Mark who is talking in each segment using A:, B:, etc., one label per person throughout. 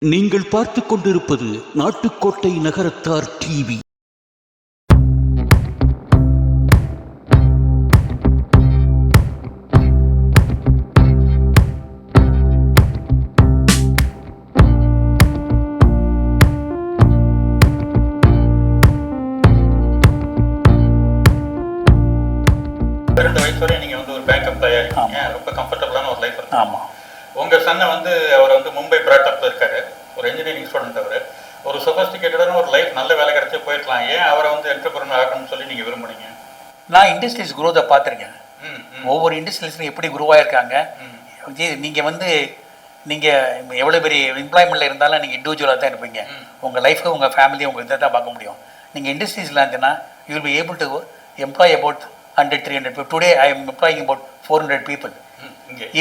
A: நீங்கள் பார்த்துக் கொண்டிருப்பது நாட்டுக்கோட்டை நகரத்தார் டிவி.
B: நீங்க வந்து ஒரு பேக்கப் தயாரிக்கீங்க, ரொம்ப கம்ஃபர்டபுளான ஒரு லைஃப் இருக்கு.
C: ஆமாம்.
B: உங்கள் சன்னை வந்து அவர் வந்து மும்பை பிராட்டப்பில் இருக்காரு, ஒரு இன்ஜினியரிங் ஸ்டூடெண்ட். அவர் ஒரு சொஃபஸ்டிகேட்டடான ஒரு லைஃப், நல்ல வேலை கிடைச்சி போயிருக்கலாம். ஏன் அவரை வந்து என்டர்பிரனர் ஆகணும்னு சொல்லி நீங்கள் விரும்புனீங்க?
C: நான் இண்டஸ்ட்ரீஸ் குரோத்தை பார்த்துருக்கேன். ஒவ்வொரு இண்டஸ்ட்ரீஸ்லையும் எப்படி குரோவாக இருக்காங்க. நீங்கள் வந்து நீங்கள் எவ்வளோ பெரிய எம்ப்ளாய்மெண்ட்டில் இருந்தாலும் நீங்கள் இண்டிவிஜுவலாக தான் இருப்பீங்க. உங்கள் லைஃபு, உங்கள் ஃபேமிலி, உங்கள் இதை தான் பார்க்க முடியும். நீங்கள் இண்டஸ்ட்ரீஸில் இருந்தீங்கன்னா you will be able to employee about 100-300 people. Today I am employing about 400 people.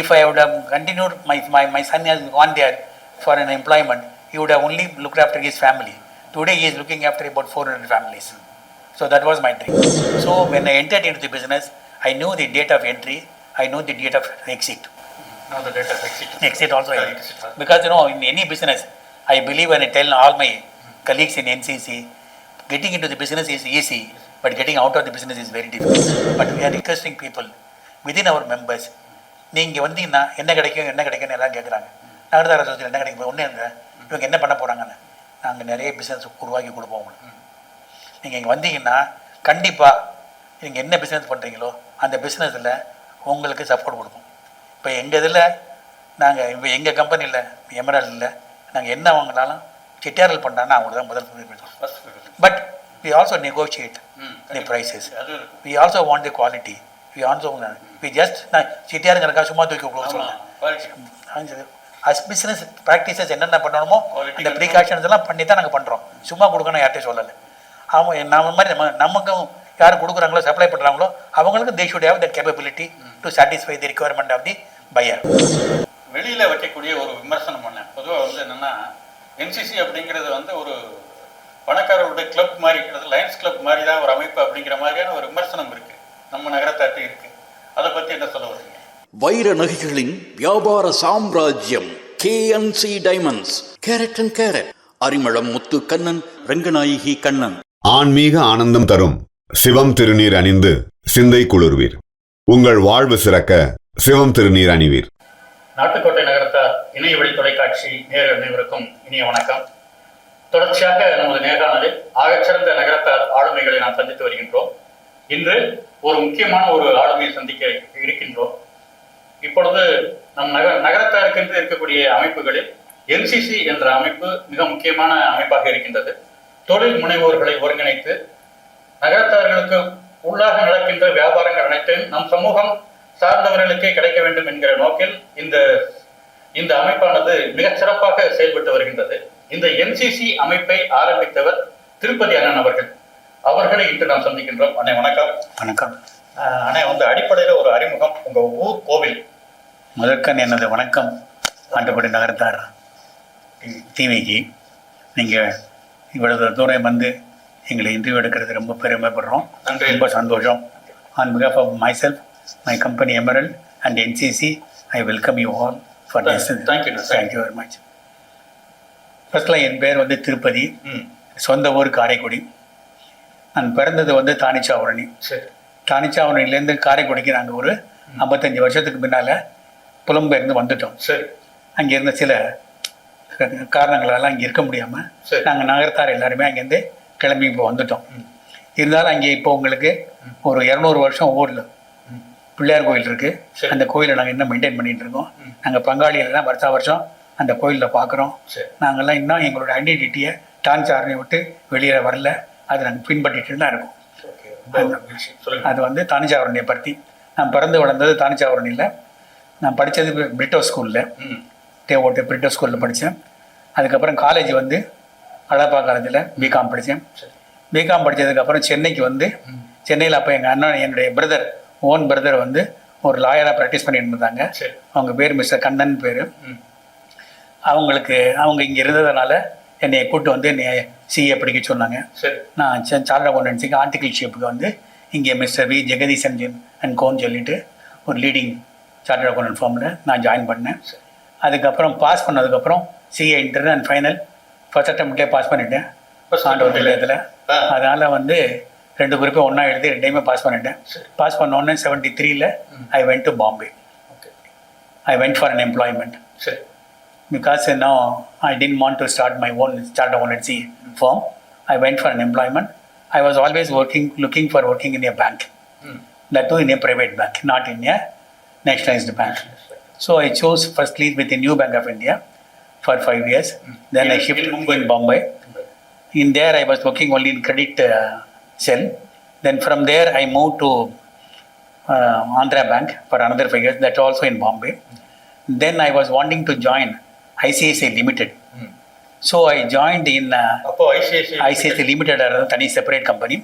C: If I would have continued, my son has gone there for an employment, he would have only looked after his family. Today he is looking after about 400 families. So that was my dream. So when I entered into the business, I knew the date of entry, I knew the date of exit.
B: Now the date of exit.
C: Exit also. Because in any business, I believe and I tell all my colleagues in NCC, getting into the business is easy, but getting out of the business is very difficult. But we are requesting people within our members, நீங்கள் வந்தீங்கன்னா என்ன கிடைக்கும்னு எல்லாம் கேட்குறாங்க. நகரதார சொத்தில் என்ன கிடைக்கும், ஒன்றும் இல்லை, இவங்க என்ன பண்ண போகிறாங்கன்னு நாங்கள் நிறைய பிஸ்னஸ் உருவாக்கி கொடுப்போம் உங்களுக்கு. நீங்கள் இங்கே வந்தீங்கன்னா கண்டிப்பாக நீங்கள் என்ன பிஸ்னஸ் பண்ணுறீங்களோ அந்த பிஸ்னஸில் உங்களுக்கு சப்போர்ட் கொடுப்போம். இப்போ எங்கள் இதில் நாங்கள் இப்போ எங்கள் கம்பெனியில் எமரால்டில் நாங்கள் என்ன வாங்கினாலும் செட்டியார்கள் பண்ணாங்கன்னா அவங்களுக்கு தான் முதல் பேசுவோம். But we also negotiate the prices. We also want the quality. We just சிட்டியாருங்கிறக்கா சும்மா தூக்கி கொடுக்கலாம். அஸ் பிஸ்னஸ் ப்ராக்டிசஸ் என்னென்ன பண்ணணுமோ அந்த ப்ரீகாஷன்ஸ் எல்லாம் பண்ணி தான் நாங்கள் பண்ணுறோம். சும்மா கொடுக்கணும் யார்ட்டையும் சொல்லலை. அவங்க நம்ம மாதிரி நமக்கும் யார் கொடுக்குறாங்களோ சப்ளை பண்ணுறாங்களோ அவங்களுக்கு they should have that capability to satisfy the requirement of the buyer.
B: வெளியில் வைக்கக்கூடிய ஒரு விமர்சனம் பண்ண பொதுவாக வந்து என்னென்னா, என்சிசி அப்படிங்கிறது வந்து ஒரு பணக்காரருடைய கிளப் மாதிரி, லயன்ஸ் கிளப் மாதிரி தான் ஒரு அமைப்பு அப்படிங்கிற மாதிரியான ஒரு விமர்சனம் இருக்கு நம்ம நகரத்தாட்டு இருக்கு. அதை பத்தி என்ன சொல்ல வரீங்க?
A: வைர நகைகளின் வியாபார சாம்ராஜ்யம் KNC diamonds, carat and carat, Arimalam Muthu Kannan, Ranganayaki Kannan.
D: ஆன்மீக ஆனந்தம் தரும் சிவம் திருநீர் அணிந்து சிந்தை குளிர்வீர். உங்கள் வாழ்வு சிறக்க சிவம் திருநீர் அணிவீர்.
B: நாட்டுக்கோட்டை நகரத்தார் இணைய வழி தொலைக்காட்சி நேயர்கள் அனைவருக்கும் இனிய வணக்கம். தொடர்ச்சியாக நமது நேர்காணலில் ஆகச்சிறந்த நகரத்தார் ஆளுமைகளை நாம் சந்தித்து வருகின்றோம். இன்று ஒரு முக்கியமான ஒரு ஆளுமையை சந்திக்க இருக்கின்றோம். இப்பொழுது நம் நகரத்தாருக்கென்று இருக்கக்கூடிய அமைப்புகளில் NCC என்ற அமைப்பு மிக முக்கியமான அமைப்பாக இருக்கின்றது. தொழில் முனைவோர்களை ஒருங்கிணைத்து நகரத்தார்களுக்கு உள்ளாக நடக்கின்ற வியாபாரங்கள் அனைத்தையும் நம் சமூகம் சார்ந்தவர்களுக்கே கிடைக்க வேண்டும் என்கிற நோக்கில் இந்த அமைப்பானது மிகச் சிறப்பாக செயல்பட்டு வருகின்றது. இந்த NCC அமைப்பை ஆரம்பித்தவர் திருப்பதி அண்ணன் அவர்களை இன்று நாம் சந்திக்கின்றோம். அண்ணே வணக்கம்.
C: வணக்கம்
B: அண்ணே, வந்து அடிப்படையில் ஒரு அறிமுகம், உங்க ஊர் கோவில்.
C: முதற்கண் எனது வணக்கம் ஆண்டுபடி நகரத்தார் டிவிக்கு. நீங்கள் இவ்வளவு தூரம் வந்து எங்களை இன்டர்வியூ எடுக்கிறது ரொம்ப பெருமைப்படுறோம், ரொம்ப சந்தோஷம். ஆன் பிகாஃப் of myself, my company Emerald and NCC, I welcome you all for this. Thank you very much. ஃபர்ஸ்ட்ல என் பேர் வந்து திருப்பதி, சொந்த ஊர் காரைக்குடி. நான் பிறந்தது வந்து தானிச்சாவரணி. தானிச்சாவரணிலேருந்து காரைக்குடிக்கு நாங்கள் ஒரு 55 வருஷத்துக்கு முன்னால் புலம்பெயர்ந்து வந்துட்டோம். அங்கே இருந்த சில காரணங்களால் அங்கே இருக்க முடியாமல் நாங்கள் நகரத்தார் எல்லாருமே அங்கேருந்து கிளம்பி இப்போ வந்துட்டோம். இருந்தாலும் அங்கே இப்போ உங்களுக்கு ஒரு 200 வருஷம் ஊரில் பிள்ளையார் கோயில் இருக்குது. அந்த கோயிலை நாங்கள் இன்னும் மெயின்டைன் பண்ணிகிட்டு இருக்கோம். நாங்கள் பங்காளிகள்லாம் வருஷம் அந்த கோயிலில் பார்க்குறோம். நாங்கள்லாம் இன்னும் எங்களோட ஐடென்டிட்டியை டான்சாரனை விட்டு வெளியே வரல, அதை நாங்கள் பின்பற்றிட்டு தான் இருக்கோம். அது வந்து தானிச்சாவரணியை பற்றி. நான் பிறந்து வளர்ந்தது தானிச்சாவரணியில். நான் படித்தது பிரிட்டோ ஸ்கூலில், தேவோட்டை பிரிட்டோ ஸ்கூலில் படித்தேன். அதுக்கப்புறம் காலேஜ் வந்து அழகப்பா காலேஜில் பிகாம் படித்தேன். பிகாம் படித்ததுக்கப்புறம் சென்னைக்கு வந்து, சென்னையில் அப்போ எங்கள் அண்ணன், என்னுடைய ஓன் பிரதர் வந்து ஒரு லாயராக ப்ராக்டிஸ் பண்ணிட்டு இருந்தாங்க. அவங்க பேர் மிஸ்டர் கண்ணன் பேர். அவங்க இங்கே இருந்ததுனால என்னை கூப்பிட்டு வந்து என்னை CA படிக்க சொன்னாங்க. நான் சார்ட் அக்கௌண்டன்சிக்கு ஆர்டிகிள்ஷிப்புக்கு வந்து இங்கே மிஸ்டர் V ஜெகதீசன் அண்ட் கோன்னு சொல்லிட்டு ஒரு லீடிங் சார்ட்டர்ட் அக்கௌண்டன்ட் ஃபார்மில் நான் ஜாயின் பண்ணேன். அதுக்கப்புறம் பாஸ் பண்ணதுக்கப்புறம் CA inter and final first அட்டம்ப்ட்லேயே பாஸ் பண்ணிட்டேன் ஆண்டவர் இதில். அதனால் வந்து 2 குரூப்பையும் ஒன்றா எழுதி 2டையுமே பாஸ் பண்ணிட்டேன். பாஸ் பண்ண உடனே 73 I went to Bombay. I went for an employment.
B: சரி.
C: Because now I didn't want to start my own N.C firm. I went for an employment. I was always looking for working in a bank. That too in a private bank, not in a nationalized bank. So I chose firstly with the New Bank of India for 5 years. Then I shifted in Bombay. In there I was working only in credit cell. Then from there I moved to Andhra Bank for another 5 years. That also in Bombay. Then I was wanting to join ICICI Limited. So I joined in ICICI Limited, a separate company.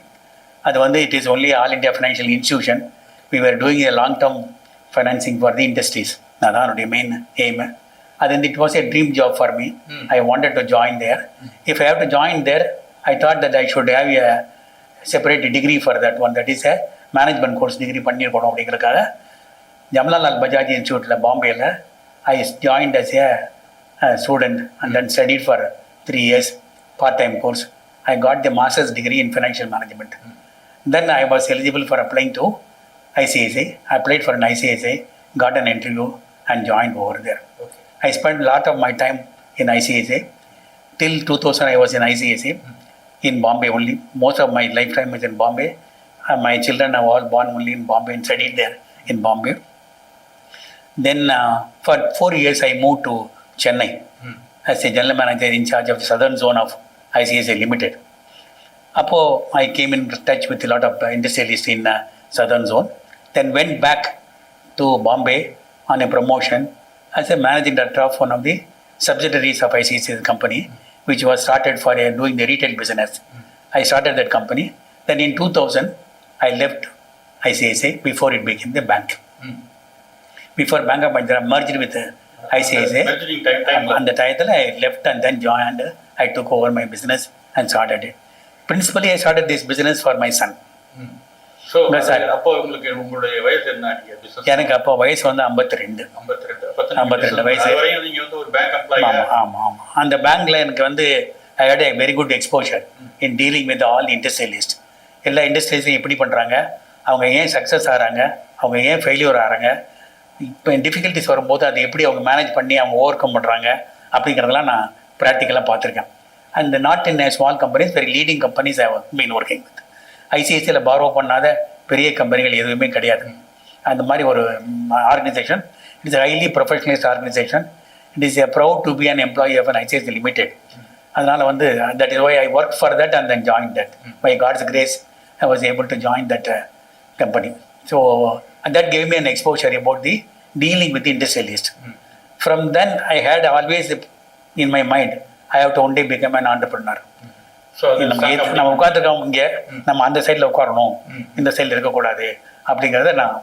C: அது வந்து it is only all India financial institution. We were doing a long term financing for the industries. அதான் என்னுடைய main aim. And it was a dream job for me. I wanted to join there. If I have to join there, I thought that I should have a separate degree for that one. That is a management course degree பண்ணியிருக்கணும் அப்படிங்கிறதுக்காக ஜவஹர்லால் பஜாஜ் இன்ஸ்டியூட்டில் பாம்பேயில் I joined as a student and then studied for 3 years part-time course. I got the master's degree in financial management. Then I was eligible for applying to ICICI. I applied for an ICICI, got an interview and joined over there. I spent a lot of my time in ICICI. Till 2000 I was in ICICI in Bombay only. Most of my lifetime was in Bombay. My children are all born only in Bombay and studied there in Bombay. Then for 4 years I moved to Chennai as a general manager in charge of the southern zone of ICICI Limited. Appo I came in touch with a lot of industrialists in southern zone. Then went back to Bombay on a promotion as a managing director of one of the subsidiaries of ICICI company, which was started for doing the retail business. I started that company. Then in 2000 I left ICICI before it became the bank. Before Bank of Mudhra merged with ICICI, and the title I left and then joined. I took over my business and started it. Principally, I started this business for my son.
B: So, அப்போ உங்களுக்கு உங்களுடைய வயசு என்ன?
C: எனக்கு அப்போ வயசு வந்து 52 வயசு.
B: நீங்க வந்து ஒரு பேங்க் எம்ப்ளாயி.
C: ஆமாம். அந்த பேங்க்ல எனக்கு வந்து I had a very good exposure in dealing with all the industrialists. எல்லா இண்டஸ்ட்ரியல்ஸையும் எப்படி பண்ணுறாங்க, அவங்க ஏன் சக்ஸஸ் ஆகிறாங்க, அவங்க ஏன் ஃபெயிலியர் ஆகிறாங்க, இப்போ டிஃபிகல்ட்டிஸ் வரும்போது அதை எப்படி அவங்க மேனேஜ் பண்ணி அவங்க ஓவர் கம் பண்ணுறாங்க அப்படிங்கிறதெல்லாம் நான் ப்ராக்டிக்கலாக பார்த்துருக்கேன். And not in small companies, very leading companies I been working with. ஐசிஐசியில் பாரோ பண்ணாத பெரிய கம்பெனிகள் எதுவுமே கிடையாது. அந்த மாதிரி ஒரு organisation. It's highly professionalised organisation. It is a proud to be an employee of an ICICI limited. அதனால் வந்து that is why I work for that and then join that. By God's grace I was able to join that company. So that gave me an exposure about the dealing with the industrialist. From then I had always in my mind, I have to one day become an entrepreneur.
B: So
C: நம்ம உட்காந்துருக்கோம் இங்கே, நம்ம அந்த சைடில் உட்காரணும், இந்த சைடில் இருக்கக்கூடாது அப்படிங்கிறத நான்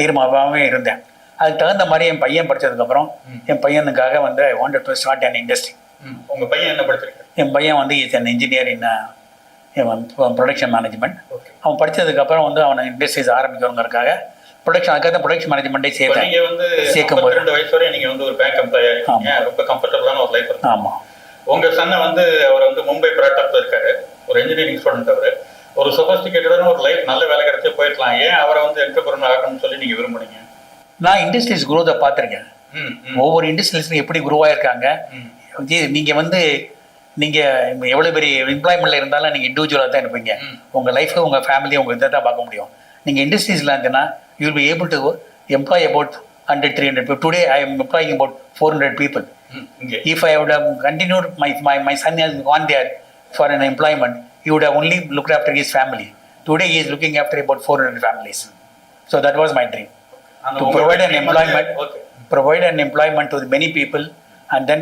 C: தீர்மானமாகவே இருந்தேன். அதுக்கு தகுந்த மாதிரி என் பையன் படித்ததுக்கப்புறம் என் பையனுக்காக வந்து I wanted to start an industry.
B: உங்கள் பையன் என்ன படிச்சிருக்காரு?
C: என் பையன் வந்து is an engineer in production management. அவன் படித்ததுக்கப்புறம் வந்து அவனை இண்டஸ்ட்ரீஸ் ஆரம்பிக்கணுங்கிறதுக்காக ப்ரொடக்ஷன் மேனேஜ்மெண்ட்டே சேர்த்தேன்.
B: நீங்கள் வந்து சேர்க்கும் 32 வயசு வரை நீங்கள் வந்து ஒரு பேங்க் எம்ப்ளாயாக இருக்கீங்க. ரொம்ப கம்ஃபர்டபுளான ஒரு லைஃப் இருக்கு.
C: ஆமாம்.
B: உங்கள் சன்னை வந்து அவர் வந்து மும்பை பிராட்டப்பில் இருக்காரு, ஒரு இன்ஜினியரிங் ஸ்டூடெண்ட். அவர் ஒரு சொஃபஸ்டிகேட்டடான ஒரு லைஃப், நல்ல வேலை கிடைச்சி போயிருக்கலாம். ஏன் அவரை வந்து என்டர்பிரனர் ஆகணும்னு சொல்லி நீங்கள் விரும்புனீங்க?
C: நான் இண்டஸ்ட்ரீஸ் குரோத்தை பார்த்துருக்கேன். ஒவ்வொரு இண்டஸ்ட்ரீஸ்லையும் எப்படி குரோவாக இருக்காங்க. நீங்கள் வந்து நீங்கள் எவ்வளோ பெரிய எம்ப்ளாய்மெண்ட்டில் இருந்தாலும் நீங்கள் இண்டிவிஜுவலாக தான் இருப்பீங்க. உங்கள் லைஃபு, உங்கள் ஃபேமிலி, உங்கள் இதை தான் பார்க்க முடியும். நீங்கள் இண்டஸ்ட்ரீஸில் இருந்தீங்கன்னா you will be able to employee about 100-300 people. Today I am employing about 400 people. If I would have continued, my son has gone there for an employment, he would have only looked after his family. Today he is looking after about 400 families. So that was my dream, to provide an employment to many people and then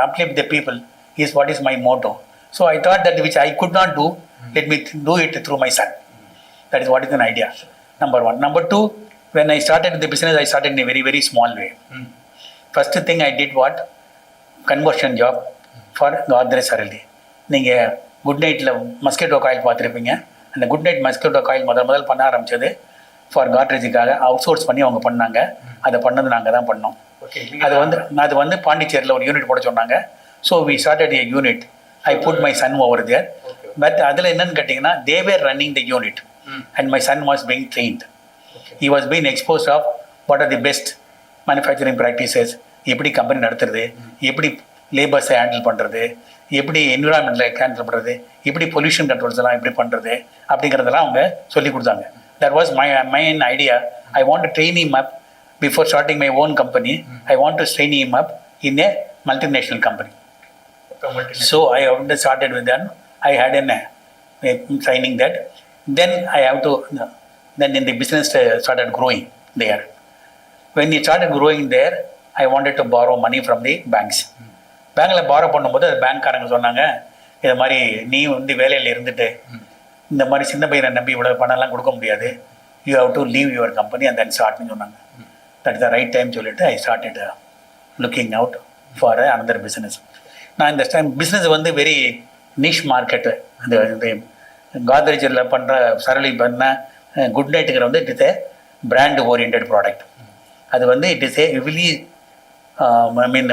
C: uplift the people is what is my motto. So I thought that which I could not do, let me do it through my son. That is what is an idea. Number one. Number two, when I started the business, I started in a very, very small way. First thing I did what? Conversion job for Godrej Sarali. நீங்கள் good நைட்டில் mosquito coil பார்த்துருப்பீங்க. அந்த good night mosquito coil முதல் பண்ண ஆரம்பித்தது for காட்ரேஜுக்காக out source பண்ணி அவங்க பண்ணாங்க. அதை பண்ணது நாங்கள் தான் பண்ணோம். அது வந்து பாண்டிச்சேரியில் ஒரு யூனிட் போட சொன்னாங்க. So we started a unit. I put my son over there. But அதில் என்னன்னு கேட்டிங்கன்னா, they were running the unit and my son was being trained. He was being expose of what are the best manufacturing practices, எப்படி company நடத்துறது, எப்படி லேபர்ஸை handle பண்ணுறது, எப்படி என்விரான்மெண்ட்டில் handle பண்ணுறது, எப்படி பொல்யூஷன் கண்ட்ரோல்ஸ் எல்லாம் எப்படி பண்ணுறது அப்படிங்கிறதெல்லாம் அவங்க சொல்லி கொடுத்தாங்க. That was my main idea. I want to train him up before starting my own company. I want to train him up in a multinational company. So I started with them. I had a signing that. Then I have to, then in the business started growing there. When it started growing there, I wanted to borrow money from the banks. பேங்கில் borrow பண்ணும்போது அது பேங்க்காரங்க சொன்னாங்க, இது மாதிரி நீ வந்து வேலையில் இருந்துட்டு இந்த மாதிரி சின்ன பையனை நம்பி இவ்வளோ பணம்லாம் கொடுக்க முடியாது, you have to leave your company and then ஸ்டார்ட்னு சொன்னாங்க. That is the right time சொல்லிட்டு I started looking out for another business. நான் இந்த டைம் பிஸ்னஸ் வந்து வெரி நிஷ் மார்க்கெட்டு. அந்த காத்ரேஜில் பண்ணுற சரளி பண்ண குட் நைட்டுங்கிற வந்து it is a brand oriented product. அது வந்து it is a heavily I mean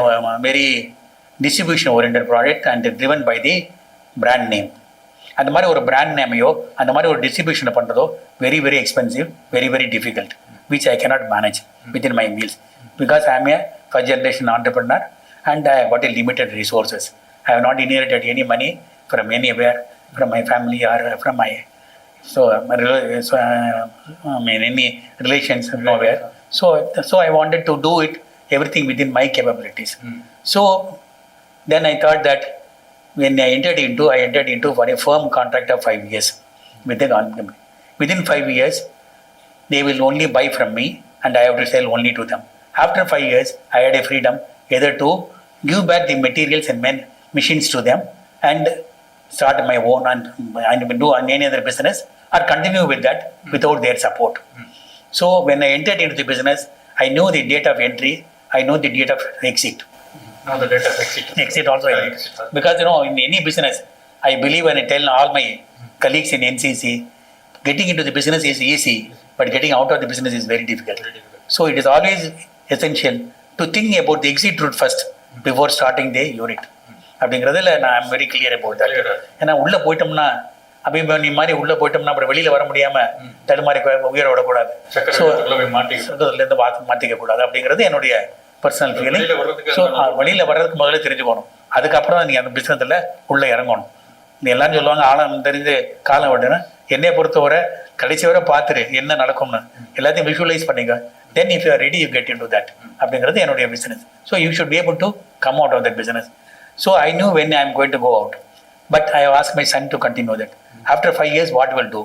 C: very distribution oriented product and driven by the brand name. அந்த மாதிரி ஒரு பிராண்ட் நேமையோ அந்த மாதிரி ஒரு டிஸ்ட்ரிபியூஷனை பண்ணுறதோ very very expensive, very very difficult, which I cannot manage within my means because I am a first generation entrepreneur and I got a limited resources. I have not inherited any money from anywhere, from my family or from my I mean any relations nowhere. So I wanted to do it everything within my capabilities. So then I thought that when I entered into for a firm contract of 5 years with the company. Within 5 years, they will only buy from me and I have to sell only to them. After 5 years, I had a freedom either to give back the materials and machines to them and start my own and do any other business or continue with that without their support. So when I entered into the business, I knew the date of entry, I know the date of exit.
B: Now the date of exit.
C: Exit also. Because in any business, I believe when I tell all my colleagues in NCC, getting into the business is easy, but getting out of the business is very difficult. So it is always essential to think about the exit route first before starting the unit. அப்படிங்கிறதுல நான் I'm very clear about that. ஏன்னா உள்ளே போயிட்டோம்னா அபிமானி மாதிரி உள்ளே போயிட்டோம்னா அப்புறம் வெளியில் வர முடியாமல் தடுமாறி உயிரை விடக்கூடாது. ஸோ சட்டத்துலேருந்து மாற்றிக்க கூடாது அப்படிங்கிறது என்னுடைய பர்சனல் ஃபீலிங். ஸோ வெளியில் வர்றதுக்கு முதல்ல தெரிஞ்சுக்கணும், அதுக்கப்புறம் தான் நீங்கள் அந்த பிஸ்னஸில் உள்ளே இறங்கணும். நீ எல்லாரும் சொல்லுவாங்க ஆழம் தெரிஞ்சு காலம் விட்டுன்னு. என்னையை பொறுத்தவரை கடைசி வரை பார்த்துரு என்ன நடக்கும்னு எல்லாத்தையும் விஷுவலைஸ் பண்ணிக்க. Then if you are ready you get into that அப்படிங்கிறது என்னுடைய business. So you should be able to come out of that business. So I knew when I am going to go out, but I have asked my son to continue that. After 5 years, what will do?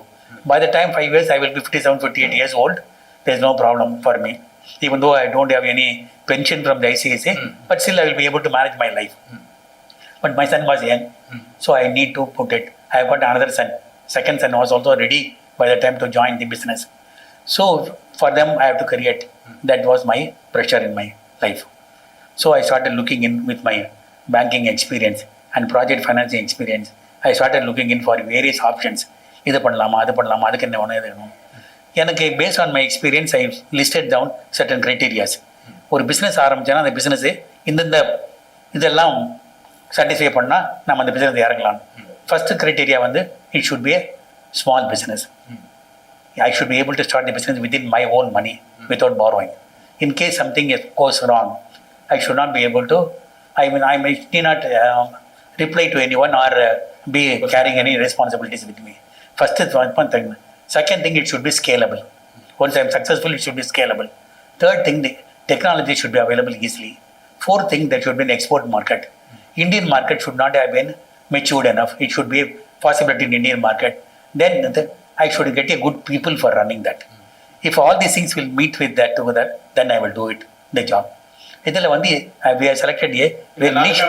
C: By the time 5 years, I will be 57, 58 years old. There is no problem for me, even though I don't have any pension from the ICSA, but still I will be able to manage my life. But my son was young, so I need to put it. I have got another son. Second son was also ready by the time to join the business. So for them, I have to create. That was my pressure in my life. So I started looking in with my banking experience and project financing experience. I started looking in for various options. இது பண்ணலாமா அது பண்ணலாமா அதுக்கு என்ன வேணும் இது வேணும். எனக்கு based on my experience I listed down certain criterias. ஒரு பிஸ்னஸ் ஆரம்பித்தேன்னா அந்த பிஸ்னஸ்ஸு இந்தந்த இதெல்லாம் சாட்டிஸ்ஃபை பண்ணால் நம்ம அந்த பிஸ்னஸ் இறங்கலாம். ஃபஸ்ட்டு க்ரைட்டீரியா வந்து it should be a small business. I should be able to start the business within my own money without borrowing. In case something goes wrong, I should not be able to I may not reply to anyone or be carrying any responsibilities with me. First is one thing. Second thing, it should be scalable. Once I am successful, it should be scalable. Third thing, the technology should be available easily. Fourth thing, there should be an export market. Indian market should not have been matured enough. It should be a possibility in Indian market. Then I should get a good people for running that. If all these things will meet with that together, then I will do it, the job. இதில் வந்து we have selected a very niche.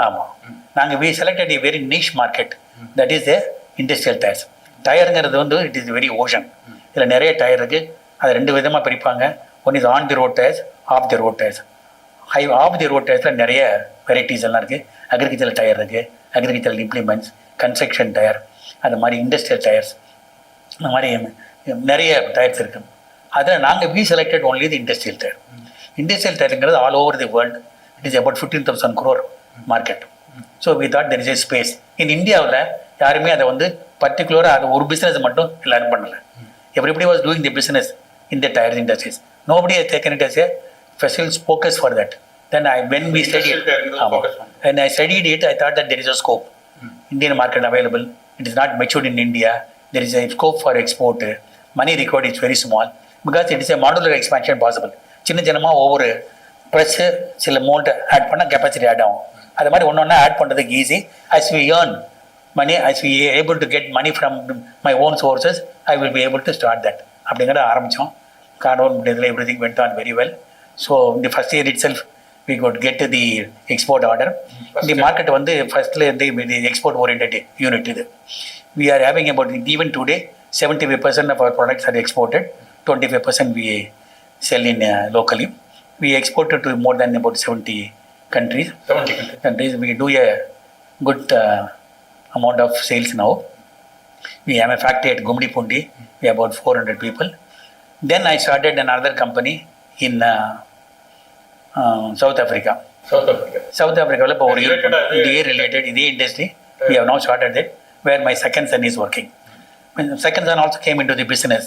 C: ஆமாம், நாங்கள் we selected a very niche market, that is a industrial tires. டயருங்கிறது வந்து it is very ocean. இதில் நிறைய tyre இருக்குது. அது 2 விதமாக பிரிப்பாங்க. One is on the road tyres, off the road tyres. Off the road டயர்ஸில் நிறைய வெரைட்டிஸ் எல்லாம் இருக்குது. அக்ரிகல்ச்சர் டயர் இருக்குது, அக்ரிகல்ச்சர் இம்ப்ளிமெண்ட்ஸ், கன்ஸ்ட்ரக்ஷன் டயர், அது மாதிரி இண்டஸ்ட்ரியல் டயர்ஸ், அந்த மாதிரி நிறைய டயர்ஸ் இருக்குது. அதில் நாங்கள் we selected only the industrial tire. Industrial டயருங்கிறது all over the world. It is about 15,000 crore market. So we thought there is a space. In இந்தியாவில் யாருமே அதை வந்து பர்டிகுலராக அது ஒரு பிஸ்னஸ் மட்டும் எல்லாரும் பண்ணலை. Everybody was doing the business in the tyre industries. Nobody has taken it as a special focus for that. Then when we studied it, I thought that there is a scope. Indian market available. It is not matured in India. There is a scope for export. Money required is very small because it is a modular expansion possible. சின்ன சின்னமாக ஒவ்வொரு press சில mould add பண்ணால் capacity add ஆகும். அது மாதிரி ஒன்று ஒன்றா ஆட் பண்ணுறதுக்கு easy. as we earn money, as we able to get money from my own sources, I will be able to start that. அப்படிங்கிறத ஆரம்பித்தோம். கார்டோன் முடியதில் everything went on very well. So in the first year itself we could get to the export order. The market வந்து ஃபர்ஸ்ட்ல the export oriented unit இது. We are having about, even today 75% of our products are exported, 25% we sell in locally. We exported to more than about 70 countries. We do a good amount of sales now. We have a factory at Gumdipundi. We have about 400 people. Then I started another company in South Africa. South Africa இப்போ ஒரு இதே related இதே industry we have now started it, where my second son is working. When second son also came into the business,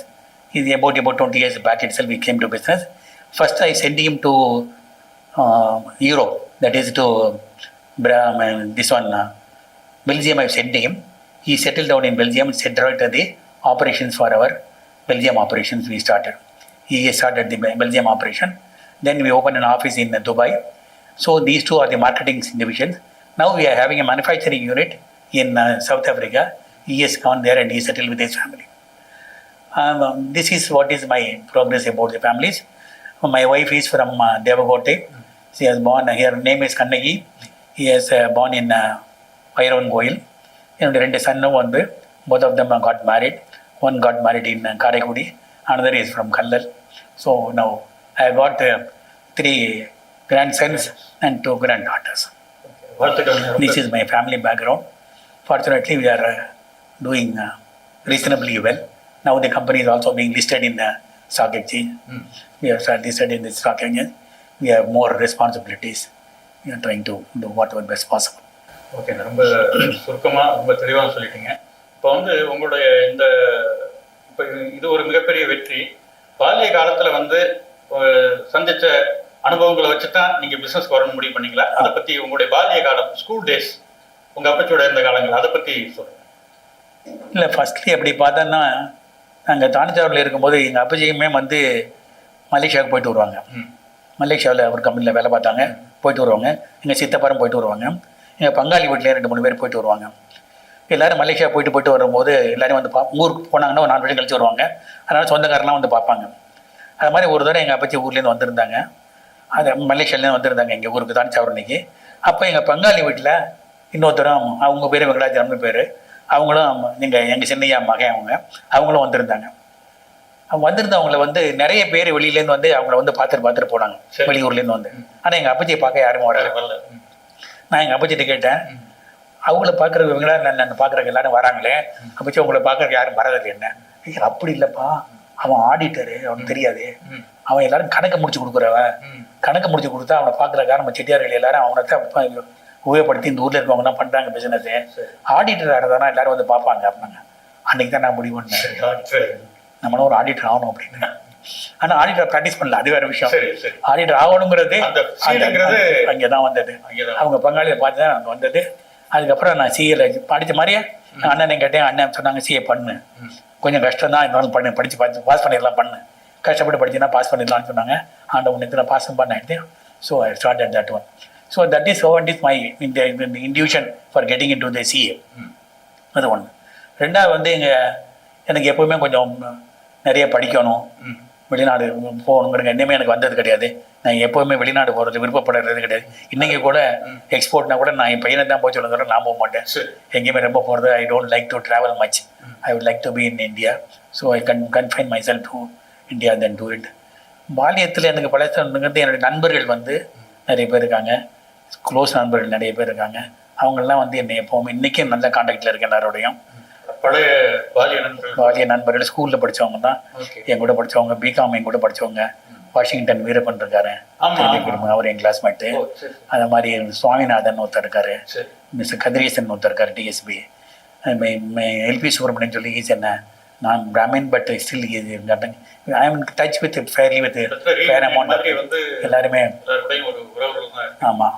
C: about 20 years back itself we came to business. First I sent him to Europe, that is to this one Belgium. I sent him. He settled down in Belgium, set right the operations for our Belgium operations we started. He started the Belgium operation. Then we opened an office in Dubai. So these two are the marketing divisions. Now we are having a manufacturing unit in South Africa. He has gone there and he settled with his family. This is what is my progress about the families. My wife is from Devakottai. She has born, her name is Kannagi. He has born in Vairavan Goil. And the son வந்து, both of them got married. One got married in Karaikudi. Another is from Kallal. So now I got 3 grandsons and 2 granddaughters. This is my family background. Fortunately, we are doing reasonably well. Now the company is also being listed in the stock exchange. We are listed in the stock exchange. We have more responsibilities. We are trying to do whatever best possible.
B: Okay, ரொம்ப சுருக்கமாக ரொம்ப தெளிவாக சொல்லிட்டீங்க. இப்போ வந்து உங்களுடைய இந்த இப்போ இது ஒரு மிகப்பெரிய வெற்றி. பால்ய காலத்தில் வந்து சந்தித்த அனுபவங்களை வச்சு தான் நீங்கள் பிஸ்னஸ்க்கு வரணும் முடிவு பண்ணீங்களா? அதை பற்றி உங்களுடைய பால்ய காலம், ஸ்கூல் டேஸ், உங்கள் அப்பச்சியோட இருந்த காலங்கள், அதை பற்றி சொல்லுங்கள்.
C: இல்லை, ஃபஸ்ட்லி அப்படி பார்த்தோன்னா நாங்கள் தானிச்சாவரில் இருக்கும்போது எங்கள் அப்பச்சியுமே வந்து மலேசியாவுக்கு போயிட்டு வருவாங்க. மலேசியாவில் ஒரு கம்பெனியில் வேலை பார்த்தாங்க, போயிட்டு வருவாங்க. எங்கள் சித்தப்பாரும் போயிட்டு வருவாங்க. எங்கள் பங்காளி வீட்டிலே 2-3 பேர் போயிட்டு வருவாங்க. எல்லோரும் மலேசியா போயிட்டு வரும்போது எல்லோரும் வந்து ஊருக்கு போனாங்கன்னா ஒரு 4 வருஷம் கழிச்சு வருவாங்க. அதனால் சொந்தக்காரெலாம் வந்து பார்ப்பாங்க. அது மாதிரி ஒரு தடவை எங்கள் அப்பச்சி ஊர்லேருந்து வந்திருந்தாங்க. அது மலேசியாவிலேருந்து வந்திருந்தாங்க எங்கள் ஊருக்கு தான் சவரணிக்கு. அப்போ எங்கள் பங்காளி வீட்டில் இன்னொருத்தரும், அவங்க பேர் வெங்கடாச்சலம்னு பேர், அவங்களும் எங்கள் சின்னையா மகன் அவங்களும் வந்திருந்தாங்க. அவங்க வந்திருந்தவங்கள வந்து நிறைய பேர் வெளியிலேருந்து வந்து அவங்கள வந்து பார்த்துட்டு போனாங்க, வெளியூர்லேருந்து வந்து. ஆனால் எங்கள் அப்பச்சியை பார்க்க யாரும் வராது. நான் எங்கள் அப்பச்சிட்ட கேட்டேன், அவங்கள பார்க்குறவங்க இவங்களா நான் பார்க்குறக்கு எல்லாரும் வராங்களே, அப்பச்சி அவங்கள பார்க்குறக்கு யாரும் வரதில்லை. என்ன அப்படி இல்லைப்பா, அவன் ஆடிட்டரு, அவனுக்கு தெரியாது. அவன் எல்லாரும் கணக்கு முடிச்சு கொடுக்குறவன். கணக்கு முடிச்சு கொடுத்தா அவனை பார்க்குறக்கார நம்ம செட்டியார்கள் எல்லாரும் அவனை தான் உபயோகப்படுத்தி இந்த ஊரில் இருக்கவங்க தான் பண்ணுறாங்க பிஸ்னஸு. ஆடிட்டர் ஆடுறதானா எல்லாரும் வந்து பார்ப்பாங்க அப்படின்னாங்க. அன்றைக்கி தான் நான் முடிவு பண்ணேன், நம்மளும் ஒரு ஆடிட்டர் ஆகணும் அப்படின்னு. ஆனால் ஆடிட்டர் ப்ராக்டிஸ் பண்ணல, அது வேறு விஷயம். ஆடிட்டர் ஆகணுங்கிறது அங்கே தான் வந்தது. அவங்க பங்காளியை பார்த்து தான் அங்கே வந்தது. அதுக்கப்புறம் நான் சிஏல படித்த மாதிரியே அண்ணனை கேட்டேன். அண்ணன் சொன்னாங்க, சிஏ பண்ணு, கொஞ்சம் கஷ்டம் தான் இருந்தாலும் பண்ணு, படித்து பாஸ் பண்ணிடலாம், பண்ணு, கஷ்டப்பட்டு படிச்சுன்னா பாஸ் பண்ணிடலாம்னு சொன்னாங்க. ஆண்டவனுக்கு நான் பாஸ் பண்ணிட்டேன். So I started that one. So that is how it is my intuition for getting in to the CA. அது ஒன்று. ரெண்டாவது வந்து எனக்கு எப்போவுமே கொஞ்சம் நிறைய படிக்கணும், வெளிநாடு போகணுங்கிற எண்ணமே எனக்கு வந்தது கிடையாது. நான் எப்போவுமே வெளிநாடு போகிறது விருப்பப்படுறது கிடையாது. இன்றைக்கி கூட எக்ஸ்போர்ட்னா கூட நான் என் பையனை தான் போய் சொல்லுங்க, நான் போக மாட்டேன் எங்கேயுமே ரொம்ப போகிறது. I don't like to travel much. I would like to be in India. So I confine myself to India then do it. பாலியத்தில் எனக்கு பழசங்கிறது என்னுடைய நண்பர்கள் வந்து நிறைய பேர் இருக்காங்க, க்ளோஸ் நண்பர்கள் நிறைய பேர் இருக்காங்க. அவங்களெலாம் வந்து என்னை எப்போவுமே இன்றைக்கும் நல்ல கான்டாக்டில் இருக்கேன். எல்லாரோடையும்
B: பழைய பாலிய
C: நண்பர்கள் ஸ்கூலில் படித்தவங்க தான் என் கூட படித்தவங்க, பிகாம் என் கூட படித்தவங்க, வாஷிங்டன் வீரப்பன் இருக்காரு, அவர் என் கிளாஸ்மேட்டு. அந்த மாதிரி சுவாமிநாதன் ஒருத்தர் இருக்காரு, மிஸ்டர் கதிரேசன் ஒருத்தர் இருக்காரு, டிஎஸ்பி. N.Sivasubramanian சொல்லி ஈஸ் என்ன, நான் Brahmin but still I am touch with fairly with fair amount எல்லாருமே. ஆமாம்,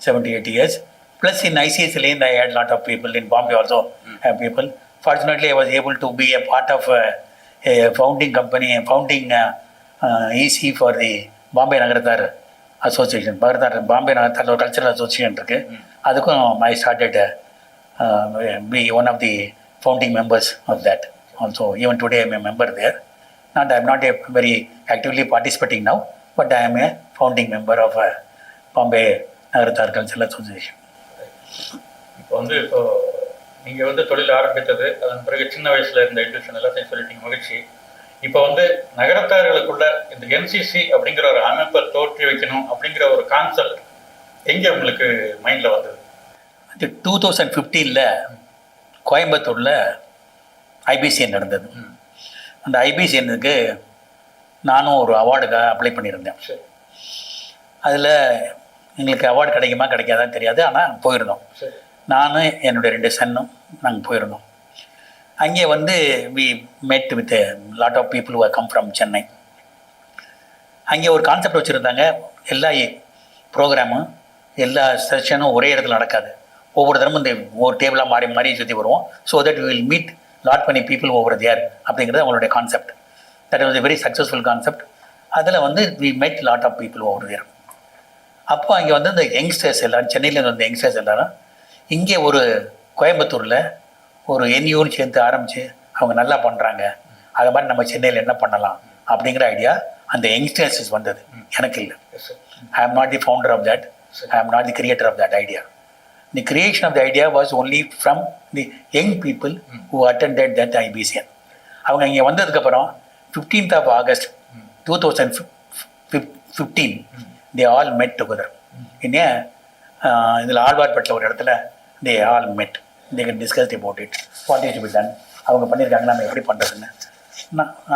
C: 70-80 years. Plus in ICS lane, I had a lot of people. In Bombay also have people. Fortunately, I was able to be a part of a founding company, a founding EC for the Bombay Nagarathar Association. Bombay Nagarathar Cultural Association இருக்கு. அதுக்கும் I started be one of the founding members of that. Also, even today I am a member there. I am not a very actively participating now, but I am a founding member of Bombay Nagarathar Cultural Association.
B: இப்போ நீங்கள் தொழில் ஆரம்பித்தது, அதன் பிறகு சின்ன வயசில் இருந்த intuition எல்லாத்தையும் சொல்லிட்டீங்க, மகிழ்ச்சி. இப்போ நகரத்தார்களுக்குள்ள இந்த என்சிசி அப்படிங்கிற ஒரு அமைப்பை தோற்றி வைக்கணும் அப்படிங்கிற ஒரு கான்செப்ட் எங்கே உங்களுக்கு மைண்டில் வந்தது?
C: 2015 கோயம்புத்தூரில் ஐபிசிஎன் நடந்தது. அந்த ஐபிசிஎன்னுக்கு நானும் ஒரு அவார்டுக்காக அப்ளை பண்ணியிருந்தேன். அதில் எங்களுக்கு அவார்டு கிடைக்குமா கிடைக்காதான்னு தெரியாது, ஆனால் போயிருந்தோம். நானும் என்னுடைய 2 சன்னும் நாங்கள் போயிருந்தோம். அங்கே we met with lot of people who come from Chennai. அங்கே ஒரு கான்செப்ட் வச்சுருந்தாங்க, எல்லா ப்ரோக்ராமும் எல்லா செஷனும் ஒரே இடத்துல நடக்காது. ஒவ்வொரு தரமும் இந்த ஒரு டேபிளாக மாறி மாறி சுற்றி வருவோம். So that we will meet lot many people over there அப்படிங்கிறது அவங்களுடைய concept. That was a very successful concept. அதில் we met lot of people over there. அப்போ அங்கே இந்த யங்ஸ்டர்ஸ் எல்லோரும், சென்னையிலேருந்து வந்த யங்ஸ்டர்ஸ் எல்லோரும் இங்கே ஒரு கோயம்புத்தூரில் ஒரு என்யூன்னு சேர்த்து ஆரம்பித்து அவங்க நல்லா பண்ணுறாங்க, அது மாதிரி நம்ம சென்னையில் என்ன பண்ணலாம் அப்படிங்கிற ஐடியா அந்த யங்ஸ்டர்ஸ் வந்தது. எனக்கு இல்லை. I am not the founder of that, I am not the creator of that idea. The creation of the idea was only from the young people who attended that IBCN. அவங்க இங்கே வந்ததுக்கப்புறம் 15th of August 2015 they all met together. இதில் ஆழ்வார்பேட்டில் ஒரு இடத்துல they all met. They can discuss about it. What is to be done. அவங்க பண்ணியிருக்காங்க, நம்ம எப்படி பண்ணுறதுன்னு.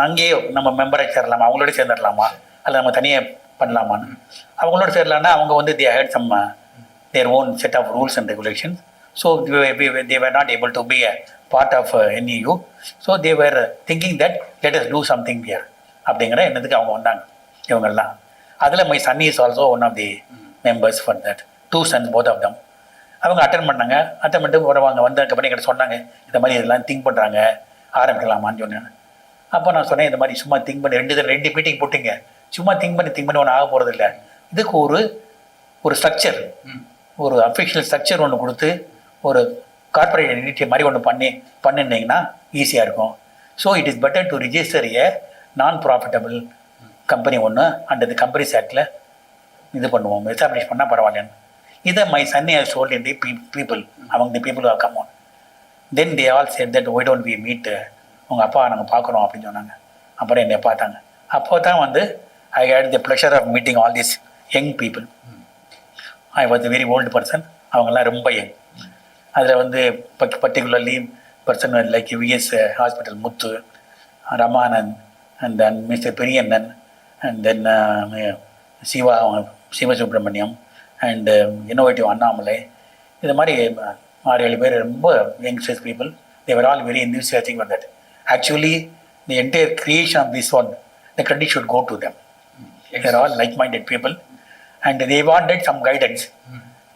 C: அங்கேயே நம்ம மெம்பரை சேரலாமா, அவங்களோட சேர்ந்துடலாமா, அல்ல நம்ம தனியாக பண்ணலாமான்னு. அவங்களோட சேரலான்னா அவங்க they had some their own set of rules and regulations. So they were not able to be a part of NEU. So they were thinking that let us do something here அப்படிங்கிற எண்ணத்துக்கு அவங்க வந்தாங்க இவங்கெல்லாம். அதில் my son is also one of the members for that. 2 sons, both of them. அவங்க attend பண்ணாங்க. Attend பண்ணிட்டு வருவாங்க. வந்ததுக்கப்புறம் எங்கிட்ட சொன்னாங்க, இந்த மாதிரி இதெல்லாம் திங்க் பண்ணுறாங்க, ஆரம்பிக்கலாமான்னு சொன்னேன். அப்போ நான் சொன்னேன், இந்த மாதிரி சும்மா திங்க் பண்ணி 2 மீட்டிங் போட்டிங்க, சும்மா திங்க் பண்ணி ஒன்று ஆக போகிறது இல்லை. இதுக்கு ஒரு ஸ்ட்ரக்சர், ஒரு அஃபிஷியல் ஸ்ட்ரக்சர் ஒன்று கொடுத்து ஒரு கார்பரேட் என்டிட்டி மாதிரி ஒன்று பண்ணிருந்தீங்கன்னா ஈஸியாக இருக்கும். So it is better to register a non profitable company ஒன்று அண்டர் தி கம்பெனிஸ் ஆக்டில் இது பண்ணுவோம், எஸ்டாப்ளிஷ் பண்ணால் பரவாயில்லன்னு. இதை my son has told in the people, அவங்க the people have come on. Then they all said that why don't we meet, உங்கள் அப்பா நாங்கள் பார்க்குறோம் அப்படின்னு சொன்னாங்க. அப்புறம் என்னை பார்த்தாங்க. அப்போ தான் I had the pleasure of meeting all this young people. I was a very old person, அவங்கெல்லாம் ரொம்ப யங். அதில் particularly person like VS hospital Muthu, Ramanand, and then mister Periyannan, and then Sivasubramaniam, and innovative Annamalai. இது மாதிரி 6-7 பேர் ரொம்ப youngsters people. They were all very enthusiastic for that. Actually, the entire creation of this one, the credit should go to them. They are all like-minded people. And they wanted some guidance.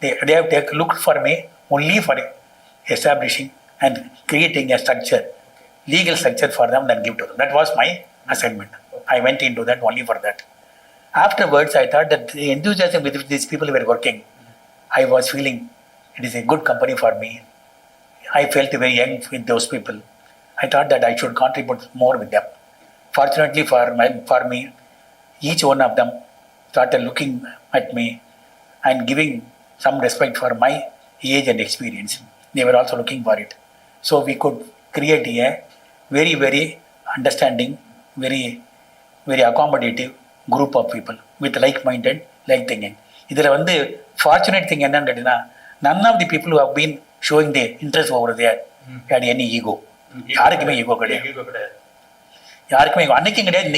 C: They have looked for me only for establishing and creating a structure, legal structure for them, then give to them. That was my assignment. I went into that only for that. Afterwards, I thought that the enthusiasm with which these people were working, I was feeling it is a good company for me. I felt very young with those people. I thought that I should contribute more with them. Fortunately for me, each one of them started looking at me and giving some respect for my age and experience. They were also looking for it. So we could create a very, very understanding, very, very accommodative group of people with like-minded, like-thinking. இதில் fortunate thing என்னன்னு கேட்டிங்கன்னா, none of the people who have been showing the interest over there had any ego. யாருக்குமே ego கிடையாது. யாருக்குமே ego அன்னைக்கும் கிடையாது,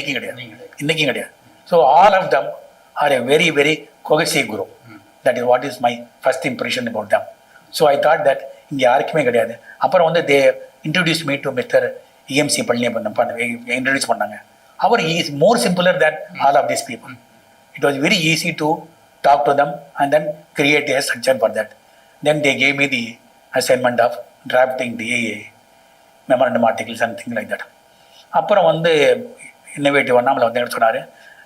C: இன்றைக்கும் கிடையாது. So all of them are a very, very cohesive group. That is what is my first impression about them. So I thought that இங்கே யாருக்குமே கிடையாது. அப்புறம் வந்து they introduce me to mister EMC Palaniappan introduce பண்ணாங்க. அவர் is more simpler than all of these people. It was very easy to talk to them and then create a structure for that. Then they gave me the assignment of drafting the memorandum articles and thing like that. அப்புறம் வந்து innovative Annamalai வந்து என்ன சொன்னார்,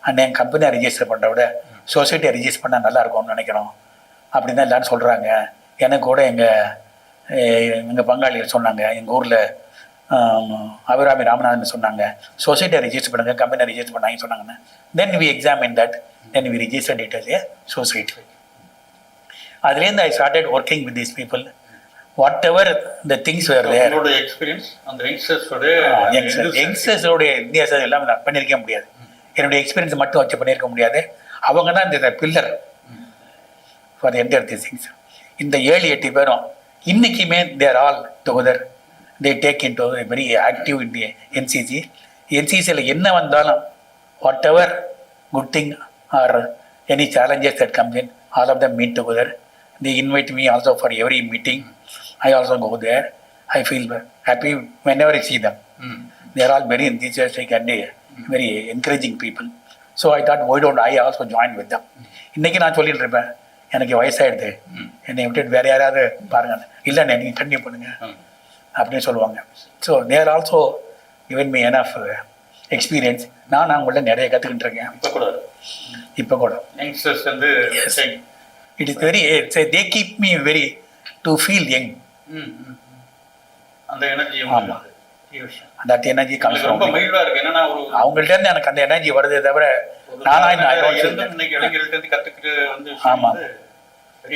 C: and என் கம்பெனியை register பண்ணுறத விட சொசைட்டியை register பண்ணால் நல்லா இருக்கும்னு நினைக்கிறோம் அப்படின்னு தான் எல்லோரும் சொல்கிறாங்க. எனக்கு கூட எங்கள் பங்காளிகள் சொன்னாங்க, எங்கள் ஊரில் அபிராமி ராமநாதன் சொன்னாங்க, சொசைட்டியை ரிஜிஸ்டர் பண்ணுங்க, கம்பெனியை ரிஜிஸ்டர் பண்ணாங்கன்னு சொன்னாங்கன்னு. Then we examine that, then we registered it as a society. அதுலேருந்து I started working with these people. Whatever the things were there.
B: Experience அந்த
C: யங்ஸ்டர்ஸோடைய வித்தியாசம் எல்லாம் நான் பண்ணியிருக்க முடியாது. என்னுடைய எக்ஸ்பீரியன்ஸ் மட்டும் வச்சு பண்ணியிருக்க முடியாது. அவங்க தான் இந்த pillar for entire this things. இந்த 7-8 பேரும் இன்றைக்குமே they're all together. They take in to very active in the NCC. என்சிசியில் என்ன வந்தாலும் whatever good thing or any challenges that comes in, all of them meet together. They invite me also for every meeting. I also go there. I feel happy whenever I see them. They are all very enthusiastic and very encouraging people. So I thought, why don't I also join with them? இன்றைக்கி நான் சொல்லிட்டு இருப்பேன், எனக்கு வயசாகிடுது, என்னை விட்டுட்டு வேறு யாராவது பாருங்க, இல்லை நீங்கள் கண்டினியூ பண்ணுங்க அப்படின்னு சொல்லுவாங்க. ஸோ தேர் also given me enough experience. நான் அவங்கள்ட்ட நிறைய கற்றுக்கிட்டு இருக்கேன். இப்போ கூட
B: யங்ஸ்டர்ஸ் வந்து
C: it is very they keep me very to feel young.
B: அந்த எனர்ஜி,
C: அந்த எனர்ஜி கம்ஸ்
B: ரொம்ப மகிழ்வா இருக்கு. என்னன்னா
C: அவங்கள்ட்ட இருந்து எனக்கு அந்த எனர்ஜி வருதே தவிர ஆமாம்,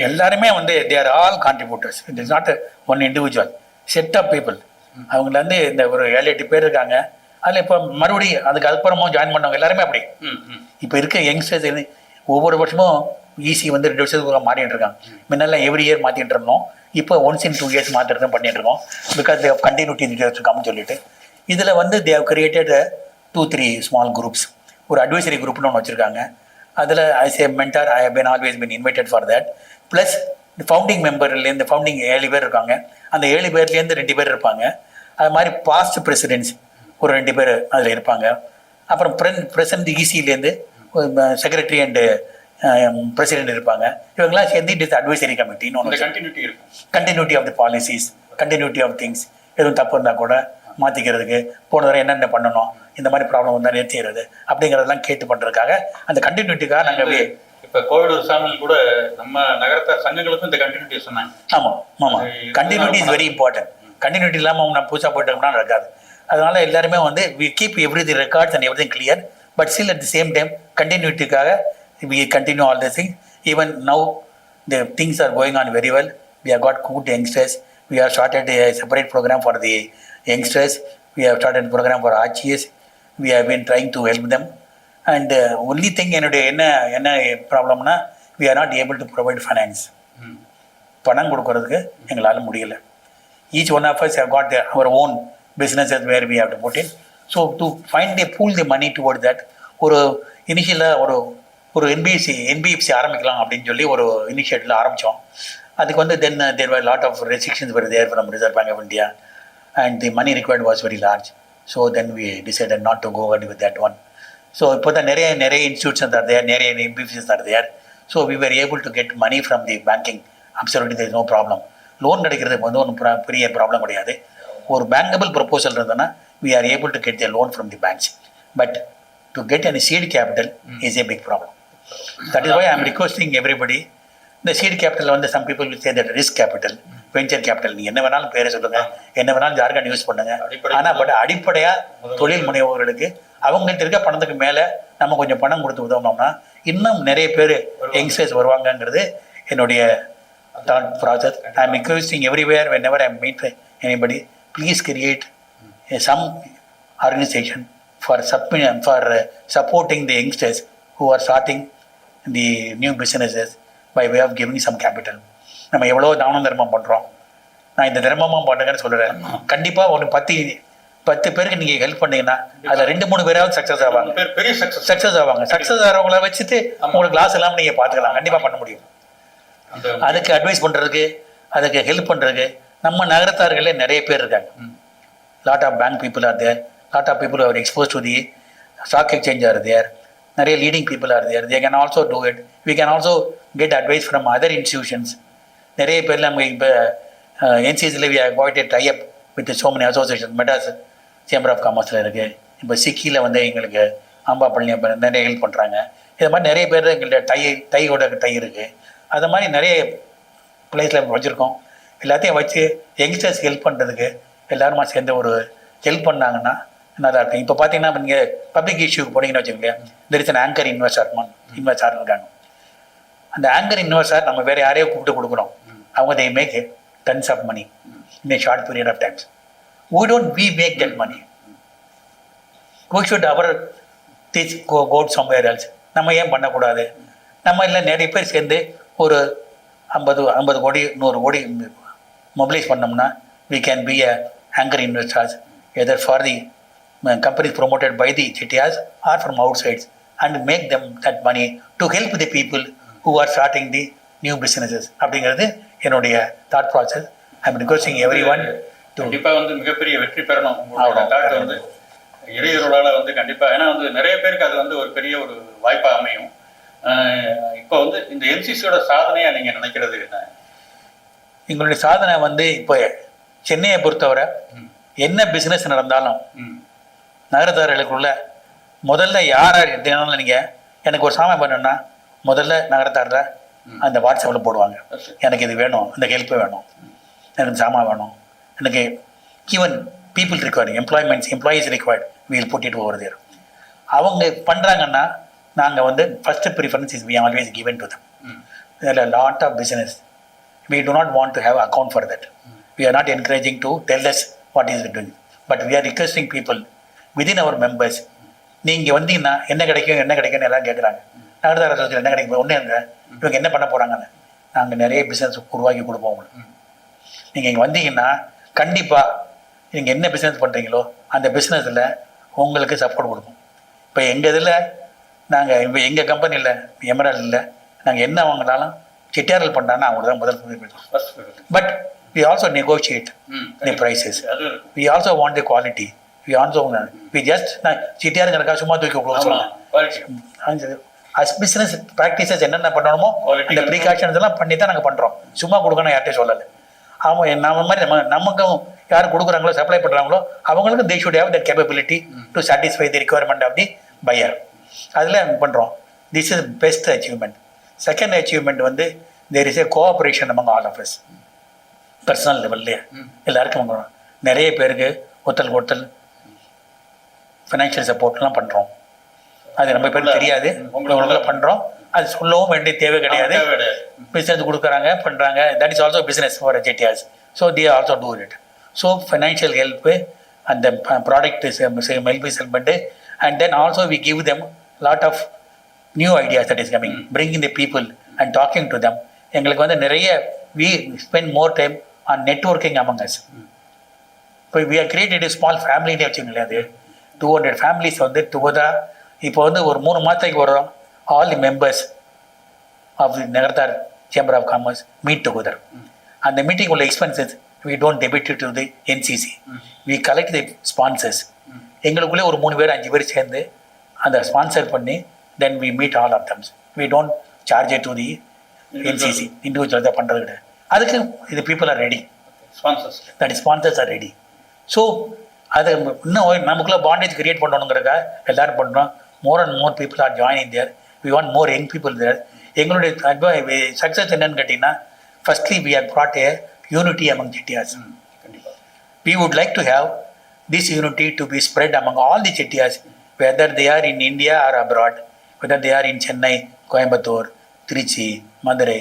C: எல்லாருமே வந்து they are all contributors. It is not one individual set of people. அவங்கள இந்த ஒரு 7-8 பேர் இருக்காங்க. அதில் இப்போ மறுபடியும் அதுக்கப்புறமும் ஜாயின் பண்ணவங்க எல்லாருமே அப்படி. இப்போ இருக்க யங்ஸ்டர்ஸ் ஒவ்வொரு வருஷமும் ஈஸி வந்து 2 வருஷத்துக்கு மாறிட்டு இருக்காங்க. முன்னெல்லாம் எவ்ரி இயர் மாற்றிட்டு இருந்தோம். இப்போ ஒன்ஸ் இன் 2 இயர்ஸ் மாற்றிட்டு தான் பண்ணிட்டு இருக்கோம். பிகாஸ் தே ஹவ் கண்டினியூட்டி இருக்கான்னு சொல்லிட்டு இதில் வந்து they have created 2-3 small groups. ஒரு அட்வைசரி குரூப்னு ஒன்று வச்சுருக்காங்க. அதில் as a mentor I have always been invited for that. Plus founding மெம்பர்லேருந்து ஃபவுண்டிங் 7 பேர் இருக்காங்க. அந்த 7 பேர்லேருந்து 2 பேர் இருப்பாங்க. அது மாதிரி பாஸ்ட் பிரசிடென்ட்ஸ் ஒரு 2 பேர் அதில் இருப்பாங்க. அப்புறம் பிரசன்ட் ஈசியிலேருந்து செக்ரட்டரி அண்டு பிரசிடென்ட் இருப்பாங்க. இவங்கெல்லாம் சேர்ந்து இட் இஸ் அட்வைசரி கமிட்டின்னு ஒன்று. Continuity of the policies, continuity of things. எதுவும் தப்பு இருந்தால் கூட மாற்றிக்கிறதுக்கு, போன தடவை என்னென்ன பண்ணணும், இந்த மாதிரி ப்ராப்ளம் வந்தால் நிறுத்திடுறது அப்படிங்கிறதெல்லாம் கேட்டு பண்ணுறதுக்காக அந்த கண்டினியூட்டிக்காக நாங்கள்
B: இப்போ கோவிட் சாமியில் கூட நம்ம நகரத்தார் சங்கங்களுக்கும் இந்த கண்டினியூட்டி சொன்னாங்க.
C: ஆமாம் ஆமாம், continuity is very important. Continuity இல்லாமல் நம்ம புதுசாக போயிட்டோம்னா நடக்காது. அதனால எல்லாருமே வந்து we keep every the records and everything clear. But still at the same time கண்டினியூட்டிக்காக we continue all the things. Even now the things are going on very well. We have got good youngsters. We have started a separate program for the youngsters. We have started a program for archies. We have been trying to help them. And only thing என்ன ப்ராப்ளம்னா we are not able to provide finance. பணம் கொடுக்கறதுக்கு எங்களால் முடியல. Each one of us have got our own businesses where we have to put in. So to find a pool the money towards that, ஒரு இனிஷியலாக ஒரு NBFC ஆரம்பிக்கலாம் அப்படின்னு சொல்லி ஒரு இனிஷியேட்டிவில் ஆரம்பித்தோம். அதுக்கு வந்து then there were lot of restrictions were there from Reserve Bank of India and the money required was very large. So then we decided not to go ahead with that one. So இப்போ தான் நிறைய institutions are there, நிறைய NBFCs are there. So we were able to get money from the banking. Absolutely there is no problem. Loan கிடைக்கிறதுக்கு வந்து ஒன்றும் பெரிய problem கிடையாது. ஒரு பேங்கபிள் ப்ரொபோசல் இருந்ததுன்னா we are able to get the loan from the banks. But to get any seed capital is a big problem. That is why I am requesting everybody. The seed capital வந்து some people will say that risk capital, venture capital, நீ என்ன வேணாலும் பேரை சொல்லுங்க, என்ன வேணாலும் jargon use பண்ணுங்க. ஆனால் பட் அடிப்படையாக தொழில் முனைவோர்களுக்கு அவங்கள்ட்ட இருக்க பணத்துக்கு மேலே நம்ம கொஞ்சம் பணம் கொடுத்து உதவுனோம்னா இன்னும் நிறைய பேர் யங்ஸ்டர்ஸ் வருவாங்கங்கிறது என்னுடைய thought process. I am requesting everywhere whenever I meet anybody, please create some organization for supporting the youngsters who are starting the new businesses by way of giving some capital. நம்ம எவ்வளோ தானம் தர்மம் பண்ணுறோம். நான் இந்த தர்மமாக பண்ணுங்கன்னு சொல்கிறேன். கண்டிப்பாக ஒரு 10 10 பேருக்கு நீங்கள் ஹெல்ப் பண்ணீங்கன்னா அதில் 2-3 பேராவது சக்ஸஸ் ஆவாங்க.
B: பெரிய
C: சக்ஸஸ் ஆவாங்க. சக்ஸஸ் ஆகிறவங்கள வச்சுட்டு உங்களுக்கு லாஸ் எல்லாம் நீங்கள் பார்த்துக்கலாம். கண்டிப்பாக பண்ண முடியும். அதுக்கு அட்வைஸ் பண்ணுறதுக்கு, அதுக்கு ஹெல்ப் பண்ணுறதுக்கு நம்ம நகரத்தார்களே நிறைய பேர் இருக்காங்க. Lot of bank people are there, lot of people are exposed to the stock exchange are there, நிறைய leading people are there. They can also do it. We can also get advice from other institutions. நிறைய பேர் நம்ம இப்போ என்சிசியில் we are going to tie up with so many association. Madras chamber of காமர்ஸில் இருக்குது. இப்போ சிக்கியில் வந்து எங்களுக்கு ஆம்பா பழனி நிறைய ஹெல்ப் பண்ணுறாங்க. இது மாதிரி நிறைய பேர் எங்கள்கிட்ட டையோட டை இருக்குது. அது மாதிரி நிறைய பிளேஸில் வச்சுருக்கோம். எல்லாத்தையும் வச்சு யங்ஸ்டர்ஸ் ஹெல்ப் பண்ணுறதுக்கு எல்லாருமா சேர்ந்து ஒரு ஹெல்ப் பண்ணாங்கன்னா நல்லா இருக்கும். இப்போ பார்த்தீங்கன்னா நீங்கள் பப்ளிக் இஷ்யூக்கு போனீங்கன்னு வச்சுக்கோங்க, there is an anchor investor இருக்காங்க. அந்த ஆங்கர் இன்வெஸ்டர் நம்ம வேறு யாரையோ கூப்பிட்டு கொடுக்குறோம். அவங்க they make tons of money in a short period of time. We make that money. We should go somewhere else. நம்ம ஏன் பண்ணக்கூடாது? நம்ம இல்லை நிறைய பேர் சேர்ந்து ஒரு 50 கோடி 100 கோடி மொபிலைஸ் பண்ணோம்னா we can be a anchor investors either for the companies promoted by the CTRs or from outside and make them that money to help the people who are starting the new businesses. அப்படிங்கிறது என்னுடைய thought process. I am requesting everyone to
B: கண்டிப்பாக வந்து மிகப்பெரிய வெற்றி பெறணும். உங்களோட thought வந்து இளைஞர்களால் வந்து கண்டிப்பாக, ஏன்னா வந்து நிறைய பேருக்கு அது வந்து ஒரு பெரிய ஒரு வாய்ப்பாக அமையும். இப்போ வந்து இந்த என்சிசியோட சாதனையாக நீங்கள் நினைக்கிறது என்ன?
C: எங்களுடைய சாதனை வந்து இப்போ சென்னையை பொறுத்தவரை என்ன பிஸ்னஸ் நடந்தாலும் நகரத்தார்களுக்குள்ள முதல்ல யாரார் எதுனாலும் நீங்கள் எனக்கு ஒரு சாமான் பண்ணணும்னா முதல்ல நகரத்தாரில் அந்த வாட்ஸ்அப்பில் போடுவாங்க, எனக்கு இது வேணும், இந்த ஹெல்ப்பு வேணும், எனக்கு சாமான் வேணும், எனக்கு even people required employees required we'll put it over there. அவங்க பண்ணுறாங்கன்னா நாங்கள் வந்து first preference is we always given to them. இதில் lot of business we do not want to have account for that. We are not encouraging to tell us what is doing, but we are requesting people within our members. நீங்கள் வந்தீங்கன்னா என்ன கிடைக்கும்னு எல்லாம் கேட்குறாங்க. நகரதார என்ன கிடைக்கும் ஒன்று இல்லை, இவங்க என்ன பண்ண போகிறாங்கன்னு நாங்கள் நிறைய பிஸ்னஸ் உருவாக்கி கொடுப்போம் உங்களுக்கு. நீங்கள் இங்கே வந்தீங்கன்னா கண்டிப்பாக நீங்கள் என்ன பிஸ்னஸ் பண்ணுறீங்களோ அந்த பிஸ்னஸில் உங்களுக்கு சப்போர்ட் கொடுப்போம். இப்போ எங்கள் இதில் நாங்கள் இப்போ எங்கள் கம்பெனியில் எமரால் இல்லை, நாங்கள் என்ன வாங்கினாலும் செட்டியார்கள் பண்ணாங்கன்னா அவங்க தான் முதல் போயிடுவோம். But we also negotiate the prices. We also want the quality. We also we just செட்டியாருங்கிறக்கா சும்மா தூக்கி கொடுக்கலாம். பிஸ்னஸ் ப்ராக்டிசஸ் என்னென்ன பண்ணணுமோ அந்த ப்ரீகாஷன்ஸ் எல்லாம் பண்ணி தான் நாங்கள் பண்ணுறோம். சும்மா கொடுக்கணும் யார்கிட்டையும் சொல்லலை. அவன் நம்ம மாதிரி நமக்கும் யார் கொடுக்குறாங்களோ சப்ளை பண்ணுறாங்களோ அவங்களுக்கு they should have the capability to satisfy the requirement of the buyer. அதில் பண்ணுறோம். This is best achievement. Second achievement வந்து there is a cooperation among all of us. Personal லெவல்லையே எல்லாருக்கும் நிறைய பேருக்கு ஒருத்தல் ஃபினான்ஷியல் சப்போர்ட்லாம் பண்ணுறோம். அது நம்ம பேருக்கு தெரியாது, உங்களுக்குள்ள பண்ணுறோம். அது சொல்லவும் வேண்டிய தேவை கிடையாது. பிஸ்னஸ் கொடுக்குறாங்க பண்ணுறாங்க. That is also business for Chettiars. So they also do it. So financial help, அந்த product help settlement, and then also we give them lot of new ideas that is coming, bringing the people and talking to them. எங்களுக்கு வந்து நிறைய we spend more time on networking among us. இப்போ we have created a small family னே வச்சுக்கோங்களேன். அது 200 families வந்து together. இப்போ வந்து ஒரு 3 மாதத்துக்கு வரும். all the members of the Nagarathar Chamber of Commerce meet together. அந்த மீட்டிங் உள்ள expenses we don't debit it to the NCC. we collect the sponsors. எங்களுக்குள்ளே ஒரு 3 பேர் 5 பேர் சேர்ந்து அந்த ஸ்பான்சர் பண்ணி then we meet all of them. We don't charge it to the NCC. Individual தான் பண்ணுறது கிடையாது. அதுக்கு இது people are ready. Sponsors are ready. So அதை இன்னும் நமக்குள்ளே பாண்டேஜ் கிரியேட் பண்ணணுங்கிறக்கா எல்லோரும் பண்ணுறோம். More and more people are joining there. We want more young people there. எங்களுடைய சக்ஸஸ் என்னன்னு கேட்டிங்கன்னா, firstly we are brought a unity among Chettiars. We would like to have this unity to be spread among all the Chettiars, whether they are in India or abroad, whether they are in Chennai, Coimbatore, Trichy, Mudhra,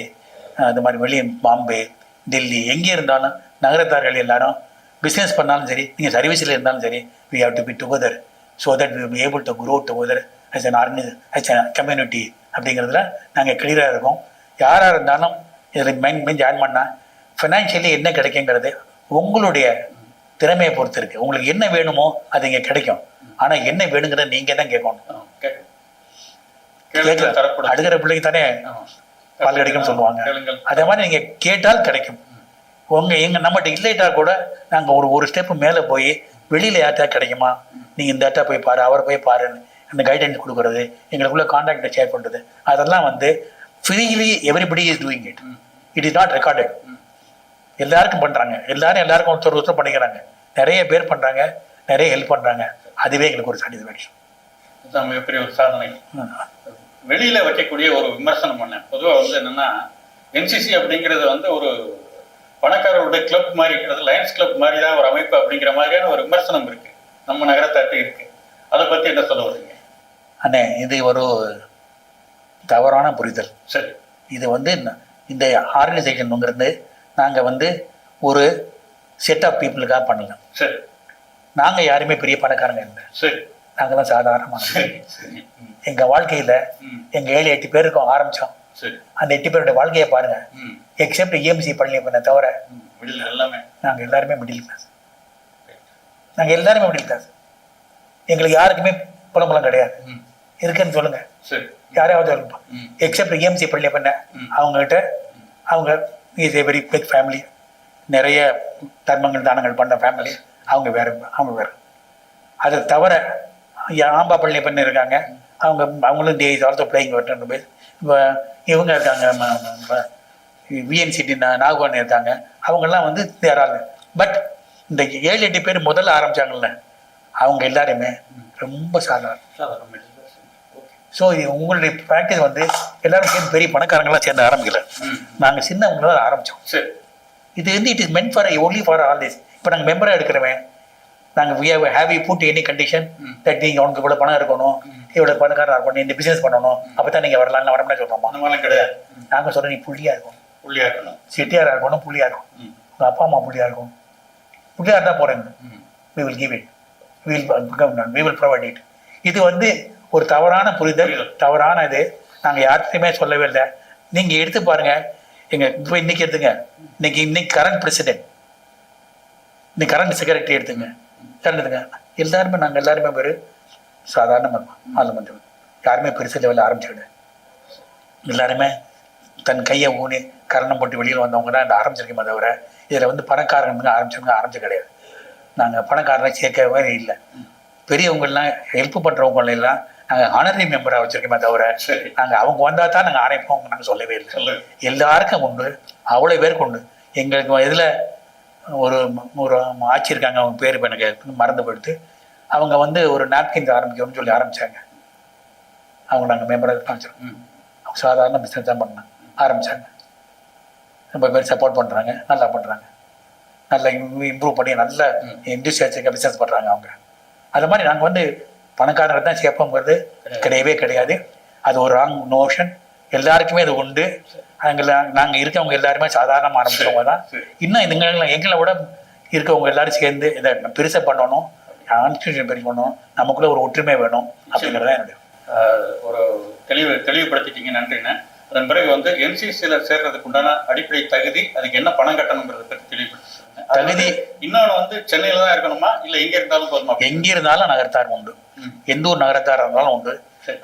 C: the மாதிரி வெளியே பாம்பே, டெல்லி, எங்கே இருந்தாலும் நகரத்தார்கள் எல்லாரும் business பண்ணாலும் சரி, நீங்கள் சர்வீஸில் இருந்தாலும் சரி, we have to be together so that we will be able to grow together as an as a community. அப்படிங்கிறதுல நாங்கள் கிளியராக இருக்கோம். யாராக இருந்தாலும் இதில் மெயின் ஜாயின் பண்ணால் ஃபினான்ஷியலி என்ன கிடைக்குங்கிறது உங்களுடைய திறமையை பொறுத்து இருக்குது. உங்களுக்கு என்ன வேணுமோ அது இங்கே கிடைக்கும். ஆனால் என்ன வேணுங்கிறத நீங்கள் தான் கேட்கணும். அடுக்கிற பிள்ளைக்கு தானே பால் கிடைக்கும்னு சொல்லுவாங்க. அதே மாதிரி நீங்கள் கேட்டால் கிடைக்கும். எங்கள் நம்மகிட்ட இல்லைட்டா கூட நாங்கள் ஒரு ஸ்டெப்பு மேலே போய் வெளியில் யார்ட்டா கிடைக்குமா, நீங்கள் இந்த இடத்த போய் பாரு, அவரை போய் பாருன்னு அந்த கைடன்ஸ் கொடுக்குறது, எங்களுக்குள்ள கான்டாக்டை ஷேர் பண்ணுறது, அதெல்லாம் வந்து freely everybody is doing it. It is not recorded. எல்லாருக்கும் பண்ணுறாங்க, எல்லாருக்கும் ஒருத்தர் பண்ணிக்கிறாங்க. நிறைய பேர் பண்ணுறாங்க, நிறைய ஹெல்ப் பண்ணுறாங்க. அதுவே எங்களுக்கு ஒரு சாட்டிஸ்ஃபேக்ஷன்.
B: மிகப்பெரிய ஒரு சாதனை. வெளியில வைக்கக்கூடிய ஒரு விமர்சனம் பண்ண பொதுவாக வந்து என்னன்னா, என்சிசி அப்படிங்கிறது வந்து ஒரு பணக்காரருடைய கிளப் மாதிரி, அது லயன்ஸ் கிளப் மாதிரி தான் ஒரு அமைப்பு அப்படிங்கிற மாதிரியான ஒரு விமர்சனம் இருக்கு நம்ம நகரத்தாட்டு இருக்கு. அதை பத்தி என்ன சொல்ல வரீங்க?
C: அண்ணே, இது ஒரு தவறான புரிதல்.
B: சரி,
C: இது வந்து இந்த ஆர்கனைசேஷனுங்கிறது நாங்கள் வந்து ஒரு செட் ஆஃப் பீப்புளுக்காக பண்ணல.
B: சரி,
C: நாங்கள் யாருமே பெரிய பணக்காரங்க இல்லை.
B: சரி,
C: நாங்கள் தான் சாதாரணமான. எங்கள் வாழ்க்கையில் எங்கள் 7-8 பேர் இருக்கோம் ஆரம்பித்தோம். அந்த 8 பேருடைய வாழ்க்கையை பாருங்க. எக்ஸப்ட் EMC பழனியப்பனை தவிர நாங்கள் எல்லாருமே மிடில் கிளாஸ். எங்களுக்கு யாருக்குமே புலம்பலம் கிடையாது. இருக்குன்னு சொல்லுங்க, யாரையாவது சொல்லுப்பா. எக்ஸப்ட் EMC பழனியப்பனை, அவங்ககிட்ட அவங்க is a very big family, நிறைய தர்மங்கள் தானங்கள் பண்ண ஃபேமிலி. அவங்க வேறு. அதை தவிர ஆம்பா பழனியப்பன் இருக்காங்க, அவங்களும் தே இஸ் ஆல்சோ பிளேயிங் வெட்டர் பேஸ். இப்போ இவங்க இருக்காங்க, VNCT நாகவன் இருக்காங்க, அவங்கெல்லாம் வந்து தேராங்க. பட் இந்த 7-8 பேர் முதல்ல ஆரம்பித்தாங்கல்ல, அவங்க எல்லாருமே ரொம்ப சாதாரண. ஸோ உங்களுடைய ப்ராக்டிஸ் வந்து எல்லாரும் சேர்ந்து பெரிய பணக்காரங்களாம் சேர்ந்து ஆரம்பிக்கல. நாங்கள் சின்னவங்களாம் ஆரம்பித்தோம். இது வந்து it is meant for only for all this. இப்போ நாங்கள் மெம்பராக எடுக்கிறவன், நாங்கள் have you put any condition that நீங்கள் உனக்கு இவ்வளோ பணம் இருக்கணும், இவ்வளோ பணக்காரனாக இருக்கணும், இந்த பிஸ்னஸ் பண்ணணும், அப்போ தான் நீங்கள் வரலாம்னு வரமுன்னா சொல்கிறோமா?
B: கிடையாது.
C: நாங்கள் சொல்கிறோம், நீ புள்ளியாக இருக்கணும், செட்டியாராக இருக்கணும், புள்ளியாக இருக்கும், உங்கள் அப்பா அம்மா புள்ளியாக இருக்கும், புள்ளியாக தான் போகிறேன். we will give it, we will provide it. இது வந்து ஒரு தவறான புரிதல், தவறான இது. நாங்கள் யார்கிட்டையுமே சொல்லவே இல்லை. நீங்கள் எடுத்து பாருங்கள், இப்போ இன்னைக்கு எடுத்துங்க, இன்னைக்கு கரண்ட் பிரசிடென்ட், இன்னைக்கு கரண்ட் செக்ரட்டரி எடுத்துங்க, நாங்கள் எல்லாருமே பேர் சாதாரண ஆளுமன்ற, யாருமே பெருசு லெவலில் ஆரம்பிச்சுக்கிட்டு, எல்லாருமே தன் கையை ஊனி கரணம் போட்டு வெளியில் வந்தவங்க தான் இந்த ஆரம்பிச்சிருக்கோமே தவிர இதில் வந்து பணக்காரங்க ஆரம்பிச்சு கிடையாது. நாங்கள் பணக்காரனை சேர்க்கவே இல்லை. பெரியவங்கள்லாம் ஹெல்ப் பண்ணுறவங்களெல்லாம் நாங்கள் ஆனரரி மெம்பராக வச்சுருக்கோமே தவிர நாங்கள் அவங்க வந்தால் தான் நாங்கள் ஆணைப்போம் நாங்கள் சொல்லவே இல்லை. எல்லாருக்கும் உண்டு, அவ்வளோ பேருக்கு உண்டு. எங்களுக்கு இதில் ஒரு ஆட்சி இருக்காங்க, அவங்க பேர் இப்போ எனக்கு மறந்து போயிடுத்து. அவங்க வந்து ஒரு நாப்கின்ஸ் ஆரம்பிக்கணும்னு சொல்லி ஆரம்பித்தாங்க. அவங்க நாங்கள் மெம்பராக காமிச்சிருக்கோம். அவங்க சாதாரண பிஸ்னஸ் தான் பண்ணாங்க, ஆரம்பித்தாங்க. ரொம்ப பேர் சப்போர்ட் பண்ணுறாங்க, நல்லா பண்ணுறாங்க, நல்லா இம்ப்ரூவ் பண்ணி நல்ல இண்டஸ்ட்ரியல்ஸுக்கு பிஸ்னஸ் பண்ணுறாங்க அவங்க. அது மாதிரி நாங்கள் வந்து பணக்காரர்கள் தான் சேர்ப்போங்கிறது கிடையவே கிடையாது. அது ஒரு ராங் நோஷன். எல்லாருக்குமே அது உண்டு. நாங்கள் இருக்கவங்க எல்லாருமே சாதாரணமாக ஆரம்பிச்சவங்க தான். இன்னும் எங்களை விட இருக்கவங்க எல்லாரும் சேர்ந்து இதை பெருசாக பண்ணணும், கான்ஸ்டியூஷன் பெரிய பண்ணணும், நமக்குள்ள ஒரு ஒற்றுமை வேணும் அப்படிங்கிறதான் என்னுடைய
B: ஒரு தெளிவுபடுத்திட்டீங்க. நன்றிண்ணே. அதன் பிறகு வந்து NCCயில் சேர்றதுக்கு உண்டான அடிப்படை தகுதி, அதுக்கு என்ன பணம் கட்டணுங்கிறத பற்றி தெளிவுபடுத்தி
C: தகுதி.
B: இன்னொன்று வந்து சென்னையில் தான் இருக்கணுமா, இல்லை எங்கே இருந்தாலும் போதுமா?
C: எங்கே இருந்தாலும் நகரத்தார் உண்டு, எந்த ஒரு நகரத்தார் இருந்தாலும் உண்டு.